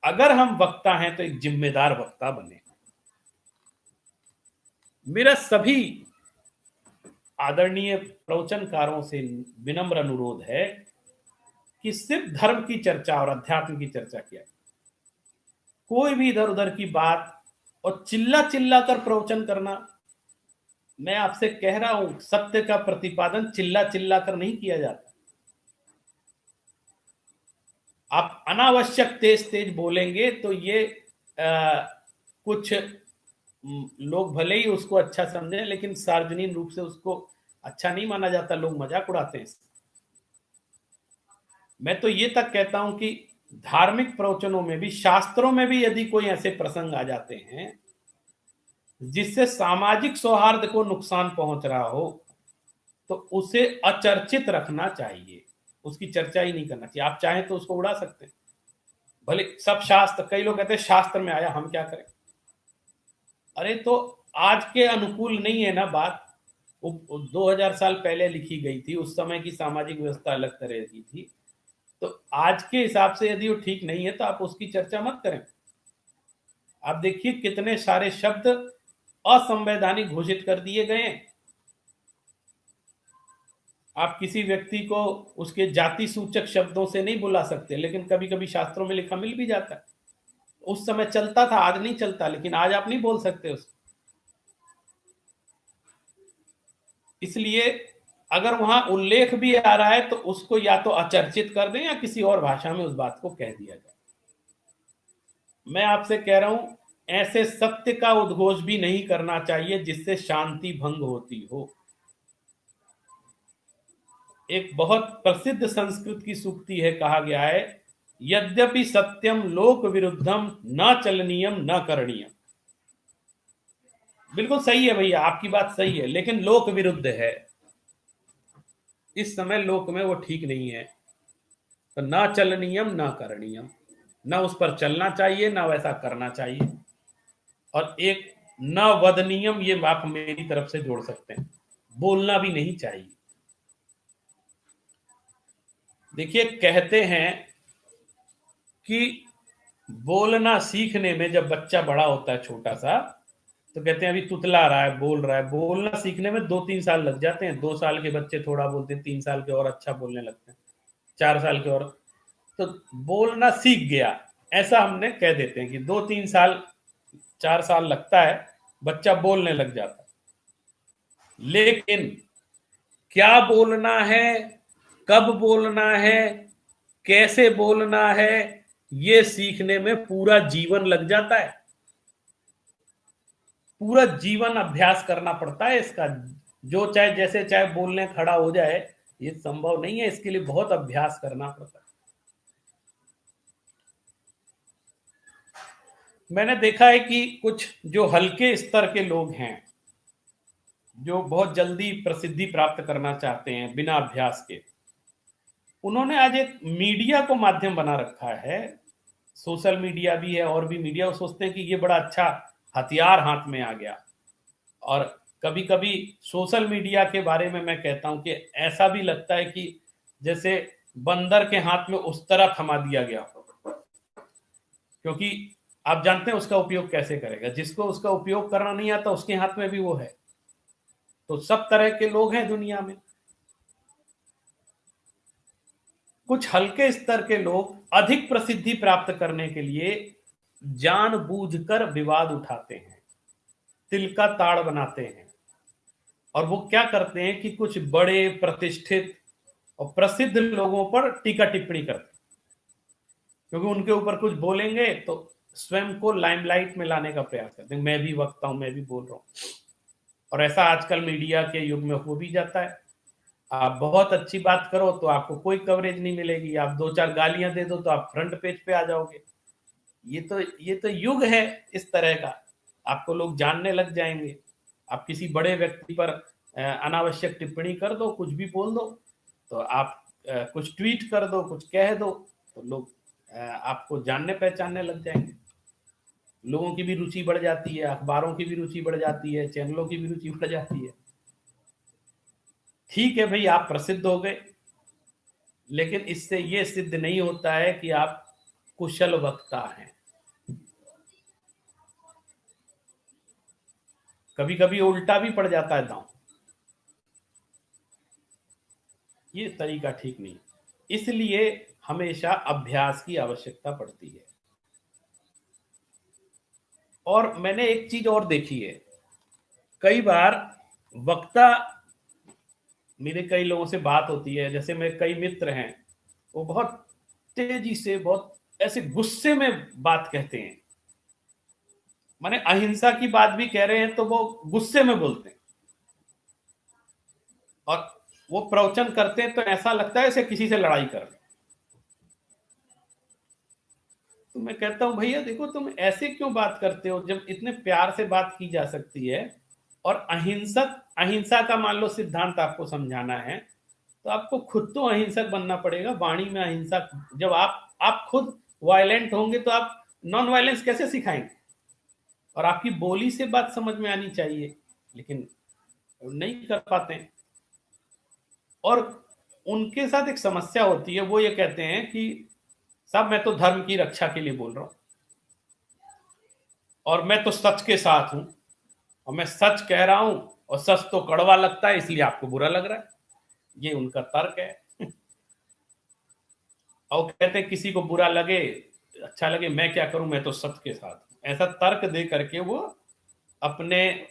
Speaker 1: अगर हम वक्ता हैं तो एक जिम्मेदार वक्ता बने। मेरा सभी आदरणीय प्रवचनकारों से विनम्र अनुरोध है कि सिर्फ धर्म की चर्चा और अध्यात्म की चर्चा किया, कोई भी इधर उधर की बात और चिल्ला चिल्ला कर प्रवचन करना, मैं आपसे कह रहा हूं, सत्य का प्रतिपादन चिल्ला चिल्ला कर नहीं किया जाता। आप अनावश्यक तेज तेज बोलेंगे तो ये कुछ लोग भले ही उसको अच्छा समझें, लेकिन सार्वजनिक रूप से उसको अच्छा नहीं माना जाता, लोग मजाक उड़ाते हैं। मैं तो ये तक कहता हूं कि धार्मिक प्रवचनों में भी, शास्त्रों में भी यदि कोई ऐसे प्रसंग आ जाते हैं जिससे सामाजिक सौहार्द को नुकसान पहुंच रहा हो, तो उसे अचर्चित रखना चाहिए, उसकी चर्चा ही नहीं करना चाहिए। आप चाहें तो उसको उड़ा सकते हैं, भले सब शास्त्र, कई लोग कहते हैं शास्त्र में आया, हम क्या करें? अरे तो आज के अनुकूल नहीं है ना बात, 2000 साल पहले लिखी गई थी, उस समय की सामाजिक व्यवस्था अलग तरह की थी। तो आज के हिसाब से यदि वो ठीक नहीं है तो आप उसकी चर्चा मत करें। आप देखिए कितने सारे शब्द असंवैधानिक घोषित कर दिए गए हैं। आप किसी व्यक्ति को उसके जाति सूचक शब्दों से नहीं बुला सकते, लेकिन कभी कभी शास्त्रों में लिखा मिल भी जाता है। उस समय चलता था, आज नहीं चलता, लेकिन आज आप नहीं बोल सकते उसको। इसलिए अगर वहां उल्लेख भी आ रहा है तो उसको या तो अचर्चित कर दें या किसी और भाषा में उस बात को कह दिया जाए। मैं आपसे कह रहा हूं, ऐसे सत्य का उद्घोष भी नहीं करना चाहिए जिससे शांति भंग होती हो। एक बहुत प्रसिद्ध संस्कृत की सूक्ति है, कहा गया है, यद्यपि सत्यम लोक विरुद्धम न चलनीयम न करणीयम। बिल्कुल सही है भैया, आपकी बात सही है, लेकिन लोक विरुद्ध है। इस समय लोक में वो ठीक नहीं है, तो ना चलनीयम ना करणीयम, ना उस पर चलना चाहिए ना वैसा करना चाहिए। और एक न वदनीयम, ये आप मेरी तरफ से जोड़ सकते हैं, बोलना भी नहीं चाहिए। देखिए कहते हैं कि बोलना सीखने में, जब बच्चा बड़ा होता है छोटा सा, तो कहते हैं अभी तुतला रहा है, बोल रहा है, बोलना सीखने में 2-3 साल लग जाते हैं। 2 साल के बच्चे थोड़ा बोलते हैं, 3 साल के और अच्छा बोलने लगते हैं, 4 साल के और, तो बोलना सीख गया। ऐसा हमने कह देते हैं कि 2-3 साल 4 साल लगता है, बच्चा बोलने लग जाता है। लेकिन क्या बोलना है, कब बोलना है, कैसे बोलना है, ये सीखने में पूरा जीवन लग जाता है। पूरा जीवन अभ्यास करना पड़ता है इसका। जो चाहे जैसे चाहे बोलने खड़ा हो जाए, ये संभव नहीं है। इसके लिए बहुत अभ्यास करना पड़ता है। मैंने देखा है कि कुछ जो हल्के स्तर के लोग हैं, जो बहुत जल्दी प्रसिद्धि प्राप्त करना चाहते हैं बिना अभ्यास के, उन्होंने आज एक मीडिया को माध्यम बना रखा है। सोशल मीडिया भी है और भी मीडिया, वो सोचते हैं कि ये बड़ा अच्छा हथियार हाथ में आ गया। और कभी कभी सोशल मीडिया के बारे में मैं कहता हूं कि ऐसा भी लगता है कि जैसे बंदर के हाथ में उस तरह थमा दिया गया हो, क्योंकि आप जानते हैं उसका उपयोग कैसे करेगा। जिसको उसका उपयोग करना नहीं आता, उसके हाथ में भी वो है। तो सब तरह के लोग हैं दुनिया में। कुछ हल्के स्तर के लोग अधिक प्रसिद्धि प्राप्त करने के लिए जानबूझकर विवाद उठाते हैं, तिल का ताड़ बनाते हैं। और वो क्या करते हैं कि कुछ बड़े प्रतिष्ठित और प्रसिद्ध लोगों पर टीका टिप्पणी करते हैं, क्योंकि उनके ऊपर कुछ बोलेंगे तो स्वयं को लाइमलाइट में लाने का प्रयास करते हैं। मैं भी वक्ता हूं, मैं भी बोल रहा हूं। और ऐसा आजकल मीडिया के युग में हो भी जाता है। आप बहुत अच्छी बात करो तो आपको कोई कवरेज नहीं मिलेगी, आप 2-4 गालियां दे दो तो आप फ्रंट पेज पे आ जाओगे। ये तो युग है इस तरह का। आपको लोग जानने लग जाएंगे। आप किसी बड़े व्यक्ति पर अनावश्यक टिप्पणी कर दो, कुछ भी बोल दो, तो आप कुछ ट्वीट कर दो, कुछ कह दो, तो लोग आपको जानने पहचानने लग जाएंगे। लोगों की भी रुचि बढ़ जाती है, अखबारों की भी रुचि बढ़ जाती है, चैनलों की भी रुचि बढ़ जाती है। ठीक है भाई, आप प्रसिद्ध हो गए, लेकिन इससे ये सिद्ध नहीं होता है कि आप कुशल वक्ता हैं। कभी कभी उल्टा भी पड़ जाता है दांव। ये तरीका ठीक नहीं। इसलिए हमेशा अभ्यास की आवश्यकता पड़ती है। और मैंने एक चीज और देखी है, कई बार वक्ता, मेरे कई लोगों से बात होती है, जैसे मेरे कई मित्र हैं, वो बहुत तेजी से, बहुत ऐसे गुस्से में बात कहते हैं। माने अहिंसा की बात भी कह रहे हैं तो वो गुस्से में बोलते हैं। और वो प्रवचन करते हैं तो ऐसा लगता है जैसे किसी से लड़ाई कर रहे हैं। तो मैं कहता हूं भैया देखो, तुम ऐसे क्यों बात करते हो जब इतने प्यार से बात की जा सकती है। और अहिंसा का मान लो सिद्धांत आपको समझाना है, तो आपको खुद तो अहिंसक बनना पड़ेगा। वाणी में अहिंसा, जब आप खुद वायलेंट होंगे तो आप नॉन वायलेंस कैसे सिखाएंगे। और आपकी बोली से बात समझ में आनी चाहिए, लेकिन नहीं कर पाते हैं। और उनके साथ एक समस्या होती है, वो ये कहते हैं कि साहब मैं तो धर्म की रक्षा के लिए बोल रहा हूं, और मैं तो सच के साथ हूं, और मैं सच कह रहा हूं, और सच तो कड़वा लगता है इसलिए आपको बुरा लग रहा है। ये उनका तर्क है। और कहते हैं किसी को बुरा लगे, अच्छा लगे, मैं क्या करूं, मैं तो सच के साथ हूं। ऐसा तर्क दे करके वो अपने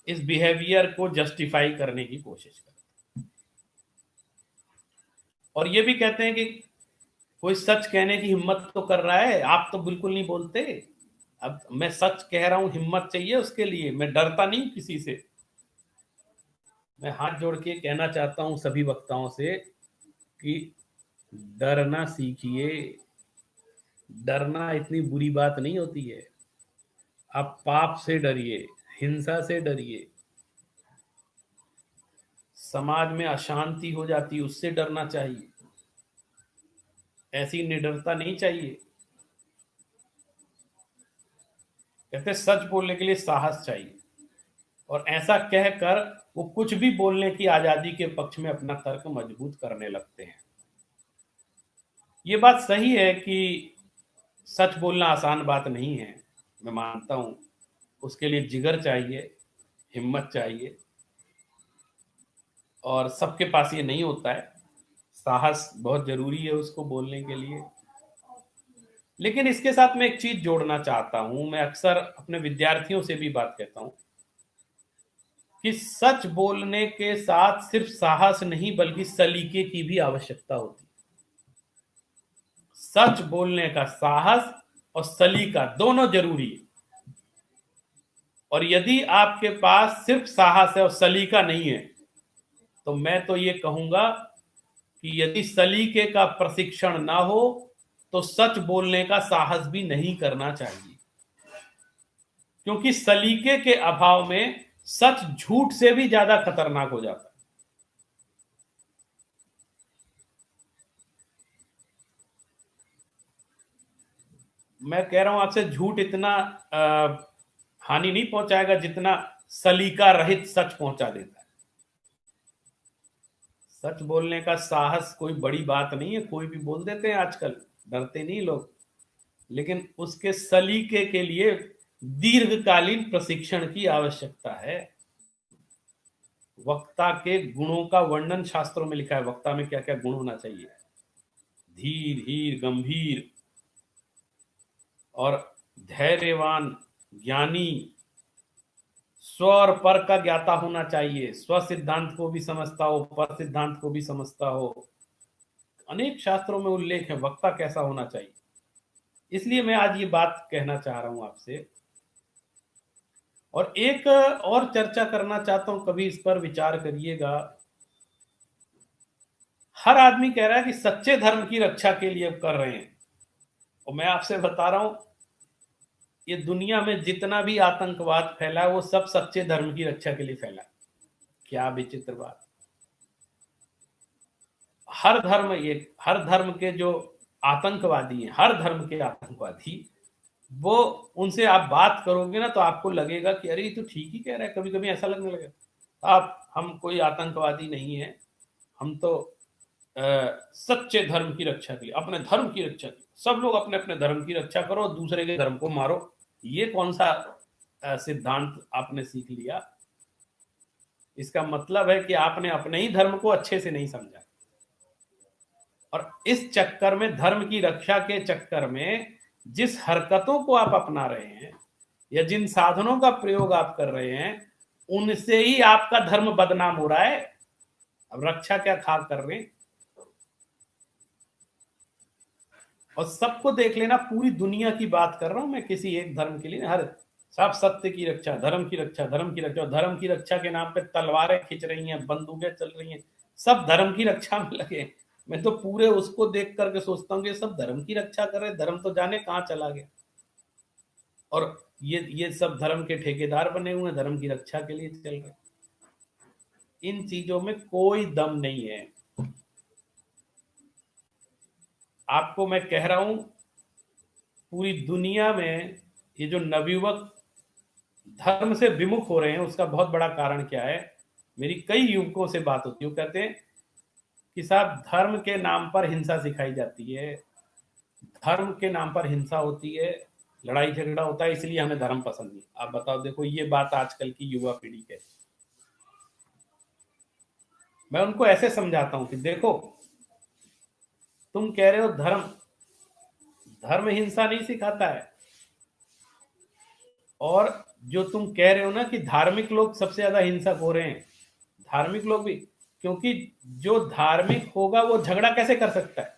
Speaker 1: इस बिहेवियर को जस्टिफाई करने की कोशिश करते हैं। और ये भी कहते हैं कि कोई सच कहने की हिम्मत तो कर रहा है, आप तो बिल्कुल नहीं बोलते। अब मैं सच कह रहा हूं, हिम्मत चाहिए उसके लिए, मैं डरता नहीं किसी से। मैं हाथ जोड़ के कहना चाहता हूं सभी वक्ताओं से कि डरना सीखिए। डरना इतनी बुरी बात नहीं होती है। आप पाप से डरिए, हिंसा से डरिए, समाज में अशांति हो जाती है उससे डरना चाहिए। ऐसी निडरता नहीं चाहिए। कहते सच बोलने के लिए साहस चाहिए। और ऐसा कहकर वो कुछ भी बोलने की आजादी के पक्ष में अपना तर्क मजबूत करने लगते हैं। ये बात सही है कि सच बोलना आसान बात नहीं है, मैं मानता हूं। उसके लिए जिगर चाहिए, हिम्मत चाहिए, और सबके पास ये नहीं होता है। साहस बहुत जरूरी है उसको बोलने के लिए। लेकिन इसके साथ मैं एक चीज जोड़ना चाहता हूं, मैं अक्सर अपने विद्यार्थियों से भी बात कहता हूं कि सच बोलने के साथ सिर्फ साहस नहीं बल्कि सलीके की भी आवश्यकता होती है। सच बोलने का साहस और सलीका दोनों जरूरी है। और यदि आपके पास सिर्फ साहस है और सलीका नहीं है, तो मैं तो ये कहूंगा कि यदि सलीके का प्रशिक्षण ना हो तो सच बोलने का साहस भी नहीं करना चाहिए, क्योंकि सलीके के अभाव में सच झूठ से भी ज्यादा खतरनाक हो जाता है। मैं कह रहा हूं आपसे, झूठ इतना हानि नहीं पहुंचाएगा जितना सलीका रहित सच पहुंचा देता है। सच बोलने का साहस कोई बड़ी बात नहीं है, कोई भी बोल देते हैं आजकल, डरते नहीं लोग। लेकिन उसके सलीके के लिए दीर्घकालीन प्रशिक्षण की आवश्यकता है। वक्ता के गुणों का वर्णन शास्त्रों में लिखा है, वक्ता में क्या क्या गुण होना चाहिए। धीर, हीर, गंभीर और धैर्यवान, ज्ञानी, स्व और पर का ज्ञाता होना चाहिए, स्व सिद्धांत को भी समझता हो, पर सिद्धांत को भी समझता हो। अनेक शास्त्रों में उल्लेख है वक्ता कैसा होना चाहिए। इसलिए मैं आज ये बात कहना चाह रहा हूं आपसे, और एक और चर्चा करना चाहता हूं, कभी इस पर विचार करिएगा। हर आदमी कह रहा है कि सच्चे धर्म की रक्षा के लिए कर रहे हैं, और मैं आपसे बता रहा हूं, ये दुनिया में जितना भी आतंकवाद फैला है वो सब सच्चे धर्म की रक्षा के लिए फैला है। क्या विचित्र बात। हर धर्म के जो आतंकवादी हैं, हर धर्म के आतंकवादी, वो उनसे आप बात करोगे ना तो आपको लगेगा कि अरे ये तो ठीक ही कह रहा है। कभी कभी ऐसा लगने लगेगा आप, हम कोई आतंकवादी नहीं है, हम तो सच्चे धर्म की रक्षा के लिए, अपने धर्म की रक्षा की, सब लोग अपने अपने धर्म की रक्षा करो, दूसरे के धर्म को मारो। ये कौन सा सिद्धांत आपने सीख लिया? इसका मतलब है कि आपने अपने ही धर्म को अच्छे से नहीं समझा, और इस चक्कर में, धर्म की रक्षा के चक्कर में, जिस हरकतों को आप अपना रहे हैं या जिन साधनों का प्रयोग आप कर रहे हैं, उनसे ही आपका धर्म बदनाम हो रहा है। अब रक्षा क्या खा कर रहे हैं। और सबको देख लेना, पूरी दुनिया की बात कर रहा हूं मैं, किसी एक धर्म के लिए, हर सब सत्य की रक्षा, धर्म की रक्षा, धर्म की रक्षा। और धर्म की रक्षा के नाम पे तलवारें खिंच रही हैं, बंदूकें चल रही हैं, सब धर्म की रक्षा में लगे। मैं तो पूरे उसको देख करके सोचता हूँ कि सब धर्म की रक्षा कर रहे, धर्म तो जाने कहाँ चला गया। और ये सब धर्म के ठेकेदार बने हुए हैं, धर्म की रक्षा के लिए चल रहे। इन चीजों में कोई दम नहीं है। आपको मैं कह रहा हूं, पूरी दुनिया में ये जो नवयुवक धर्म से विमुख हो रहे हैं, उसका बहुत बड़ा कारण क्या है। मेरी कई युवकों से बात होती है, वो कहते हैं कि साहब, धर्म के नाम पर हिंसा सिखाई जाती है, धर्म के नाम पर हिंसा होती है, लड़ाई झगड़ा होता है, इसलिए हमें धर्म पसंद नहीं। आप बताओ, देखो ये बात आजकल की युवा पीढ़ी के। मैं उनको ऐसे समझाता हूं कि देखो, तुम कह रहे हो धर्म, धर्म हिंसा नहीं सिखाता है, और जो तुम कह रहे हो ना कि धार्मिक लोग सबसे ज्यादा हिंसक हो रहे हैं, धार्मिक लोग भी, क्योंकि जो धार्मिक होगा वो झगड़ा कैसे कर सकता है।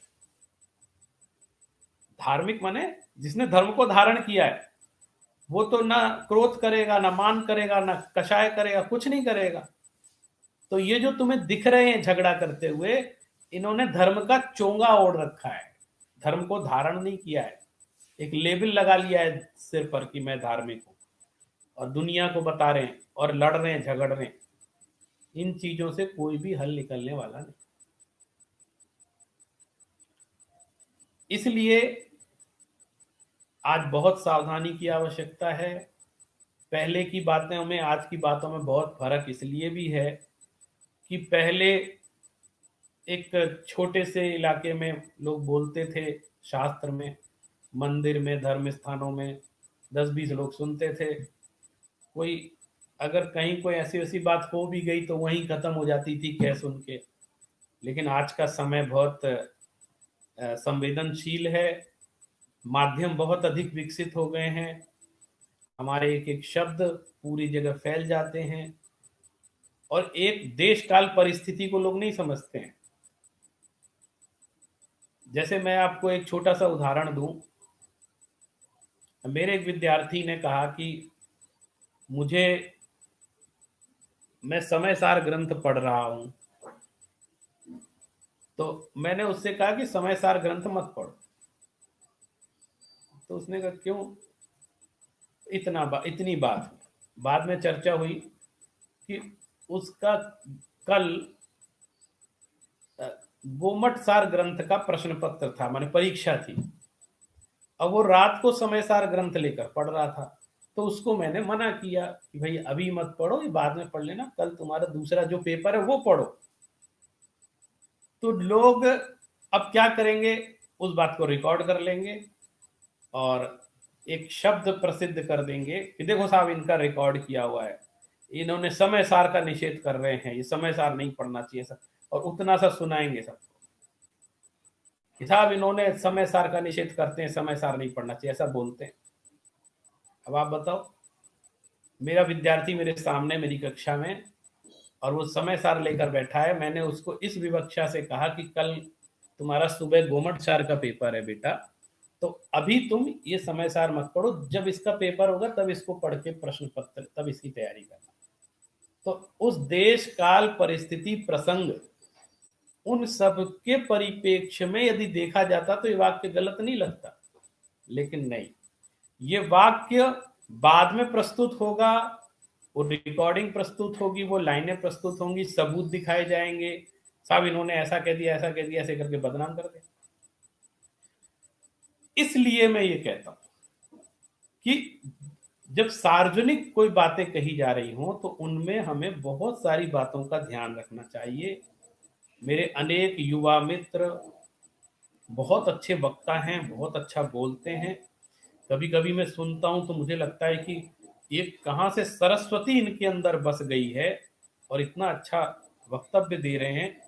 Speaker 1: धार्मिक माने जिसने धर्म को धारण किया है, वो तो ना क्रोध करेगा, ना मान करेगा, ना कषाय करेगा, कुछ नहीं करेगा। तो ये जो तुम्हें दिख रहे हैं झगड़ा करते हुए, इन्होंने धर्म का चोंगा ओढ़ रखा है, धर्म को धारण नहीं किया है। एक लेबल लगा लिया है सिर पर कि मैं धार्मिक हूं, और दुनिया को बता रहे हैं और लड़ रहे हैं, झगड़ रहे हैं। इन चीजों से कोई भी हल निकलने वाला नहीं। इसलिए आज बहुत सावधानी की आवश्यकता है। पहले की बातों में आज की बातों में बहुत फर्क इसलिए भी है कि पहले एक छोटे से इलाके में लोग बोलते थे, शास्त्र में, मंदिर में, धर्म स्थानों में 10-20 लोग सुनते थे। कोई अगर कहीं कोई ऐसी वैसी बात हो भी गई तो वहीं खत्म हो जाती थी कह सुन के। लेकिन आज का समय बहुत संवेदनशील है, माध्यम बहुत अधिक विकसित हो गए हैं, हमारे एक एक शब्द पूरी जगह फैल जाते हैं, और एक देश काल परिस्थिति को लोग नहीं समझते हैं। जैसे मैं आपको एक छोटा सा उदाहरण दूं, मेरे एक विद्यार्थी ने कहा कि मुझे, मैं समय सार ग्रंथ पढ़ रहा हूं, तो मैंने उससे कहा कि समय सार ग्रंथ मत पढ़ो। तो उसने कहा क्यों? इतनी बात हुई। बाद में चर्चा हुई कि उसका कल गोमट सार ग्रंथ का प्रश्न पत्र था, माने परीक्षा थी। अब वो रात को समय सार ग्रंथ लेकर पढ़ रहा था, तो उसको मैंने मना किया कि भाई अभी मत पढ़ो, ये बाद में पढ़ लेना, कल तुम्हारा दूसरा जो पेपर है वो पढ़ो। तो लोग अब क्या करेंगे, उस बात को रिकॉर्ड कर लेंगे और एक शब्द प्रसिद्ध कर देंगे कि देखो साहब, इनका रिकॉर्ड किया हुआ है, इन्होंने समय सार का निषेध कर रहे हैं, ये समय सार नहीं पढ़ना चाहिए सब, और उतना सा सुनाएंगे सबको कि साहब इन्होंने समय सार का निषेध करते हैं, समय सार नहीं पढ़ना चाहिए, ऐसा बोलते हैं। अब आप बताओ, मेरा विद्यार्थी मेरे सामने मेरी कक्षा में, और वो समय सार लेकर बैठा है, मैंने उसको इस विवक्षा से कहा कि कल तुम्हारा सुबह गोमट सार का पेपर है बेटा, तो अभी तुम ये समय सार मत पढ़ो, जब इसका पेपर होगा तब इसको पढ़ के प्रश्न पत्र, तब इसकी तैयारी करना। तो उस देश काल परिस्थिति प्रसंग उन सब के परिप्रेक्ष्य में यदि देखा जाता तो ये वाक्य गलत नहीं लगता, लेकिन नहीं, ये वाक्य बाद में प्रस्तुत होगा, वो रिकॉर्डिंग प्रस्तुत होगी, वो लाइनें प्रस्तुत होंगी, सबूत दिखाए जाएंगे, साहब इन्होंने ऐसा कह दिया, ऐसा कह दिया, ऐसे करके बदनाम कर दे। इसलिए मैं ये कहता हूं कि जब सार्वजनिक कोई बातें कही जा रही हों तो उनमें हमें बहुत सारी बातों का ध्यान रखना चाहिए। मेरे अनेक युवा मित्र बहुत अच्छे वक्ता हैं, बहुत अच्छा बोलते हैं, कभी कभी मैं सुनता हूं तो मुझे लगता है कि ये कहां से सरस्वती इनके अंदर बस गई है और इतना अच्छा वक्तव्य दे रहे हैं।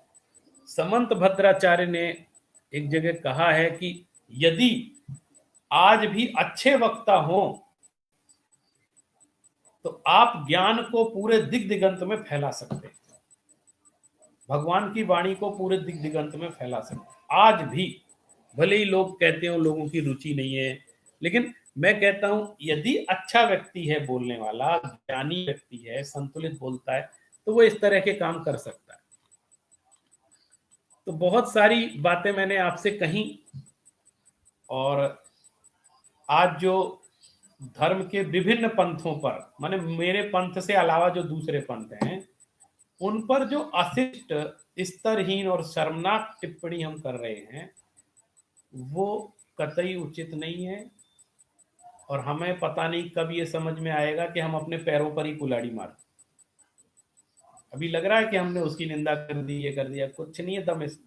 Speaker 1: समंत भद्राचार्य ने एक जगह कहा है कि यदि आज भी अच्छे वक्ता हो तो आप ज्ञान को पूरे दिग दिगंत में फैला सकते हैं, भगवान की वाणी को पूरे दिग दिगंत में फैला सकते हैं। आज भी भले ही लोग कहते हो लोगों की रुचि नहीं है, लेकिन मैं कहता हूं यदि अच्छा व्यक्ति है, बोलने वाला ज्ञानी व्यक्ति है, संतुलित बोलता है, तो वो इस तरह के काम कर सकता है। तो बहुत सारी बातें मैंने आपसे कही, और आज जो धर्म के विभिन्न पंथों पर, माने मेरे पंथ से अलावा जो दूसरे पंथ हैं, उन पर जो अशिष्ट, स्तरहीन और शर्मनाक टिप्पणी हम कर रहे हैं, वो कतई उचित नहीं है। और हमें पता नहीं कब ये समझ में आएगा कि हम अपने पैरों पर ही कुल्हाड़ी मार, अभी लग रहा है कि हमने उसकी निंदा कर दी, ये कर दिया, कुछ नहीं है दम इस,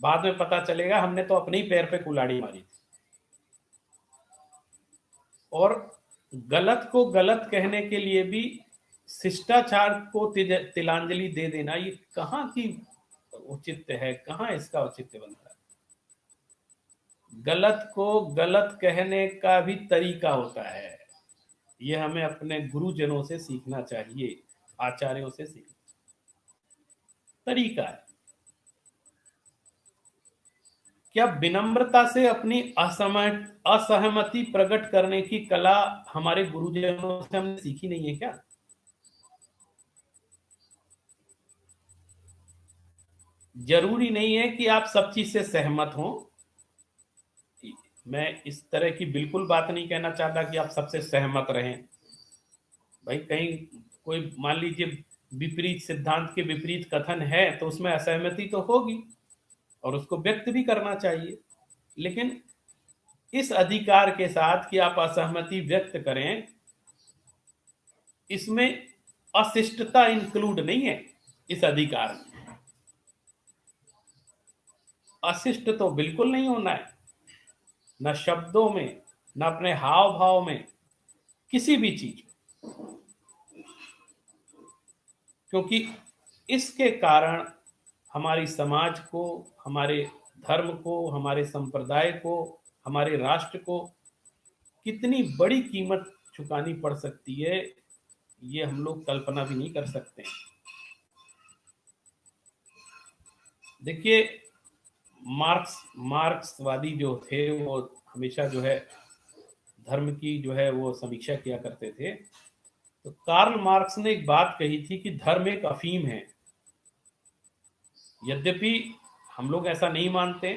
Speaker 1: बाद में पता चलेगा हमने तो अपने ही पैर पे कुल्हाड़ी मारी थी। और गलत को गलत कहने के लिए भी शिष्टाचार को तिलांजलि दे देना, ये कहाँ की औचित्य है, कहाँ इसका औचित्य बनता है? गलत को गलत कहने का भी तरीका होता है, ये हमें अपने गुरुजनों से सीखना चाहिए, आचार्यों से सीखना तरीका है। क्या विनम्रता से अपनी असहमति प्रकट करने की कला हमारे गुरुजनों से हमने सीखी नहीं है क्या? जरूरी नहीं है कि आप सब चीज से सहमत हो, मैं इस तरह की बिल्कुल बात नहीं कहना चाहता कि आप सबसे सहमत रहें। भाई कहीं कोई मान लीजिए विपरीत सिद्धांत के विपरीत कथन है तो उसमें असहमति तो होगी और उसको व्यक्त भी करना चाहिए, लेकिन इस अधिकार के साथ कि आप असहमति व्यक्त करें, इसमें अशिष्टता इंक्लूड नहीं है। इस अधिकार में अशिष्ट तो बिल्कुल नहीं होना है, न शब्दों में, न अपने हाव भाव में, किसी भी चीज, क्योंकि इसके कारण हमारी समाज को, हमारे धर्म को, हमारे संप्रदाय को हमारे राष्ट्र को कितनी बड़ी कीमत चुकानी पड़ सकती है, ये हम लोग कल्पना भी नहीं कर सकते। देखिए, मार्क्सवादी जो थे वो हमेशा जो है धर्म की जो है वो समीक्षा किया करते थे। तो कार्ल मार्क्स ने एक बात कही थी कि धर्म एक अफीम है। यद्यपि हम लोग ऐसा नहीं मानते,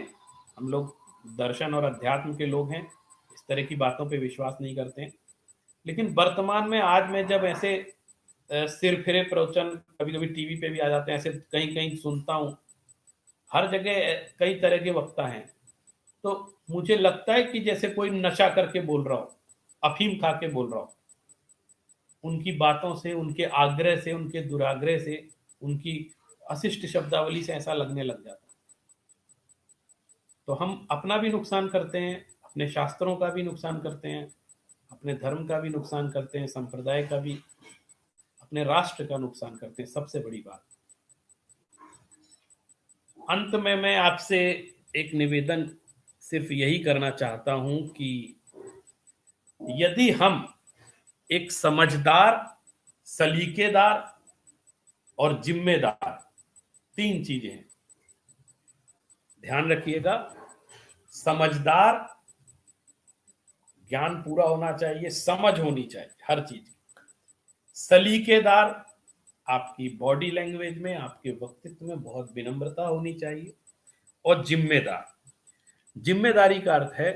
Speaker 1: हम लोग दर्शन और अध्यात्म के लोग हैं, इस तरह की बातों पे विश्वास नहीं करते हैं। लेकिन वर्तमान में आज मैं जब ऐसे सिर फिरे प्रवचन कभी कभी टीवी पे भी आ जाते हैं, ऐसे कहीं कहीं सुनता हूँ, हर जगह कई तरह के वक्ता हैं, तो मुझे लगता है कि जैसे कोई नशा करके बोल रहा हो, अफीम खा के बोल रहा हो। उनकी बातों से, उनके आग्रह से, उनके दुराग्रह से, उनकी अशिष्ट शब्दावली से ऐसा लगने लग जाता है। तो हम अपना भी नुकसान करते हैं, अपने शास्त्रों का भी नुकसान करते हैं, अपने धर्म का भी नुकसान करते हैं, संप्रदाय का भी, अपने राष्ट्र का नुकसान करते हैं। सबसे बड़ी बात, अंत में मैं आपसे एक निवेदन सिर्फ यही करना चाहता हूं कि यदि हम एक समझदार, सलीकेदार और जिम्मेदार, 3 चीजें हैं, ध्यान रखिएगा। समझदार, ज्ञान पूरा होना चाहिए, समझ होनी चाहिए हर चीज की। सलीकेदार, आपकी बॉडी लैंग्वेज में, आपके व्यक्तित्व में बहुत विनम्रता होनी चाहिए। और जिम्मेदार, जिम्मेदारी का अर्थ है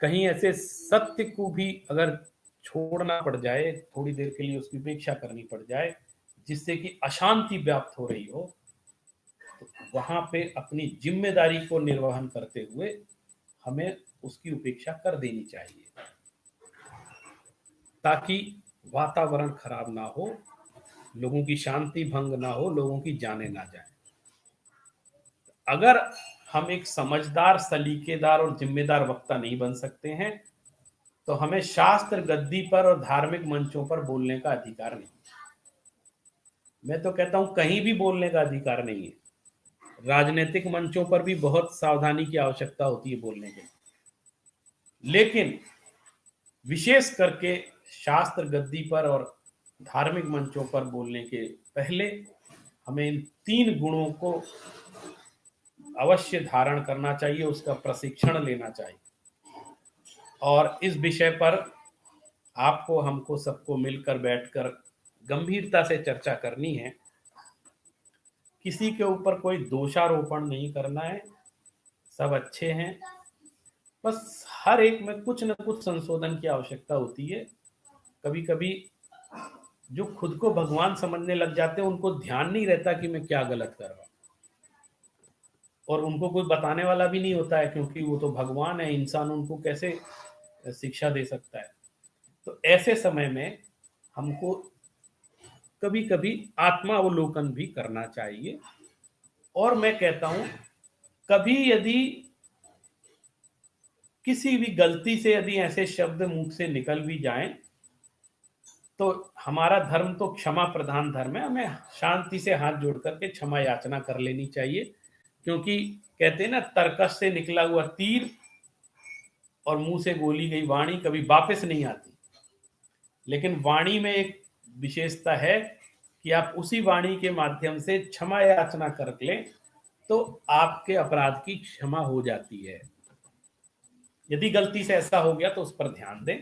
Speaker 1: कहीं ऐसे सत्य को भी अगर छोड़ना पड़ जाए, थोड़ी देर के लिए उसकी उपेक्षा करनी पड़ जाए, जिससे कि अशांति व्याप्त हो रही हो, तो वहां पे अपनी जिम्मेदारी को निर्वहन करते हुए हमें उसकी उपेक्षा कर देनी चाहिए, ताकि वातावरण खराब ना हो, लोगों की शांति भंग ना हो, लोगों की जाने ना जाए। अगर हम एक समझदार, सलीकेदार और जिम्मेदार वक्ता नहीं बन सकते हैं, तो हमें शास्त्र गद्दी पर और धार्मिक मंचों पर बोलने का अधिकार नहीं। मैं तो कहता हूं कहीं भी बोलने का अधिकार नहीं है। राजनीतिक मंचों पर भी बहुत सावधानी की आवश्यकता होती है बोलने के, लेकिन विशेष करके शास्त्र गद्दी पर और धार्मिक मंचों पर बोलने के पहले हमें इन 3 गुणों को अवश्य धारण करना चाहिए, उसका प्रशिक्षण लेना चाहिए। और इस विषय पर आपको, हमको, सबको मिलकर बैठकर गंभीरता से चर्चा करनी है। किसी के ऊपर कोई दोषारोपण नहीं करना है, सब अच्छे हैं, बस हर एक में कुछ न कुछ संशोधन की आवश्यकता होती है। कभी कभी जो खुद को भगवान समझने लग जाते हैं, उनको ध्यान नहीं रहता कि मैं क्या गलत कर रहा हूं, और उनको कोई बताने वाला भी नहीं होता है, क्योंकि वो तो भगवान है, इंसान उनको कैसे शिक्षा दे सकता है। तो ऐसे समय में हमको कभी कभी आत्मावलोकन भी करना चाहिए। और मैं कहता हूं, कभी यदि किसी भी गलती से यदि ऐसे शब्द मुंह से निकल भी जाएं, तो हमारा धर्म तो क्षमा प्रधान धर्म है, हमें शांति से हाथ जोड़ करके क्षमा याचना कर लेनी चाहिए। क्योंकि कहते हैं ना, तर्कस से निकला हुआ तीर और मुंह से बोली गई वाणी कभी वापस नहीं आती। लेकिन वाणी में एक विशेषता है कि आप उसी वाणी के माध्यम से क्षमा याचना कर लें तो आपके अपराध की क्षमा हो जाती है। यदि गलती से ऐसा हो गया तो उस पर ध्यान दें,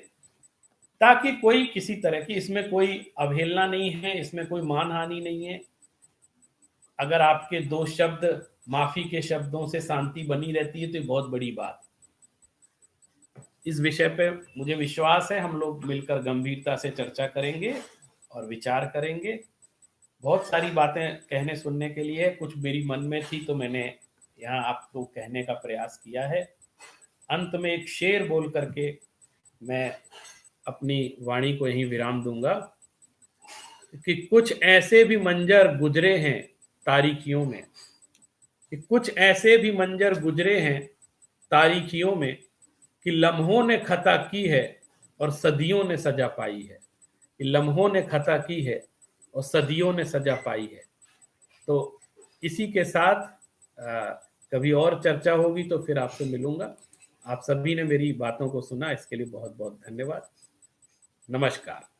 Speaker 1: ताकि कोई किसी तरह की, इसमें कोई अवहेलना नहीं है, इसमें कोई मानहानि नहीं है। अगर आपके 2 शब्द माफी के शब्दों से शांति बनी रहती है तो ये बहुत बड़ी बात। इस विषय पे मुझे विश्वास है हम लोग मिलकर गंभीरता से चर्चा करेंगे और विचार करेंगे। बहुत सारी बातें कहने सुनने के लिए, कुछ मेरी मन में थी तो मैंने यहाँ आपको कहने का प्रयास किया है। अंत में एक शेर बोल करके मैं अपनी वाणी को यहीं विराम दूंगा कि कुछ ऐसे भी मंजर गुजरे हैं तारीखियों में, कि कुछ ऐसे भी मंजर गुजरे हैं तारीखियों में, कि लम्हों ने खता की है और सदियों ने सजा पाई है। कि लम्हों ने खता की है और सदियों ने सजा पाई है। तो इसी के साथ कभी और चर्चा होगी तो फिर आपसे मिलूंगा। आप सभी ने मेरी बातों को सुना, इसके लिए बहुत बहुत धन्यवाद। नमस्कार।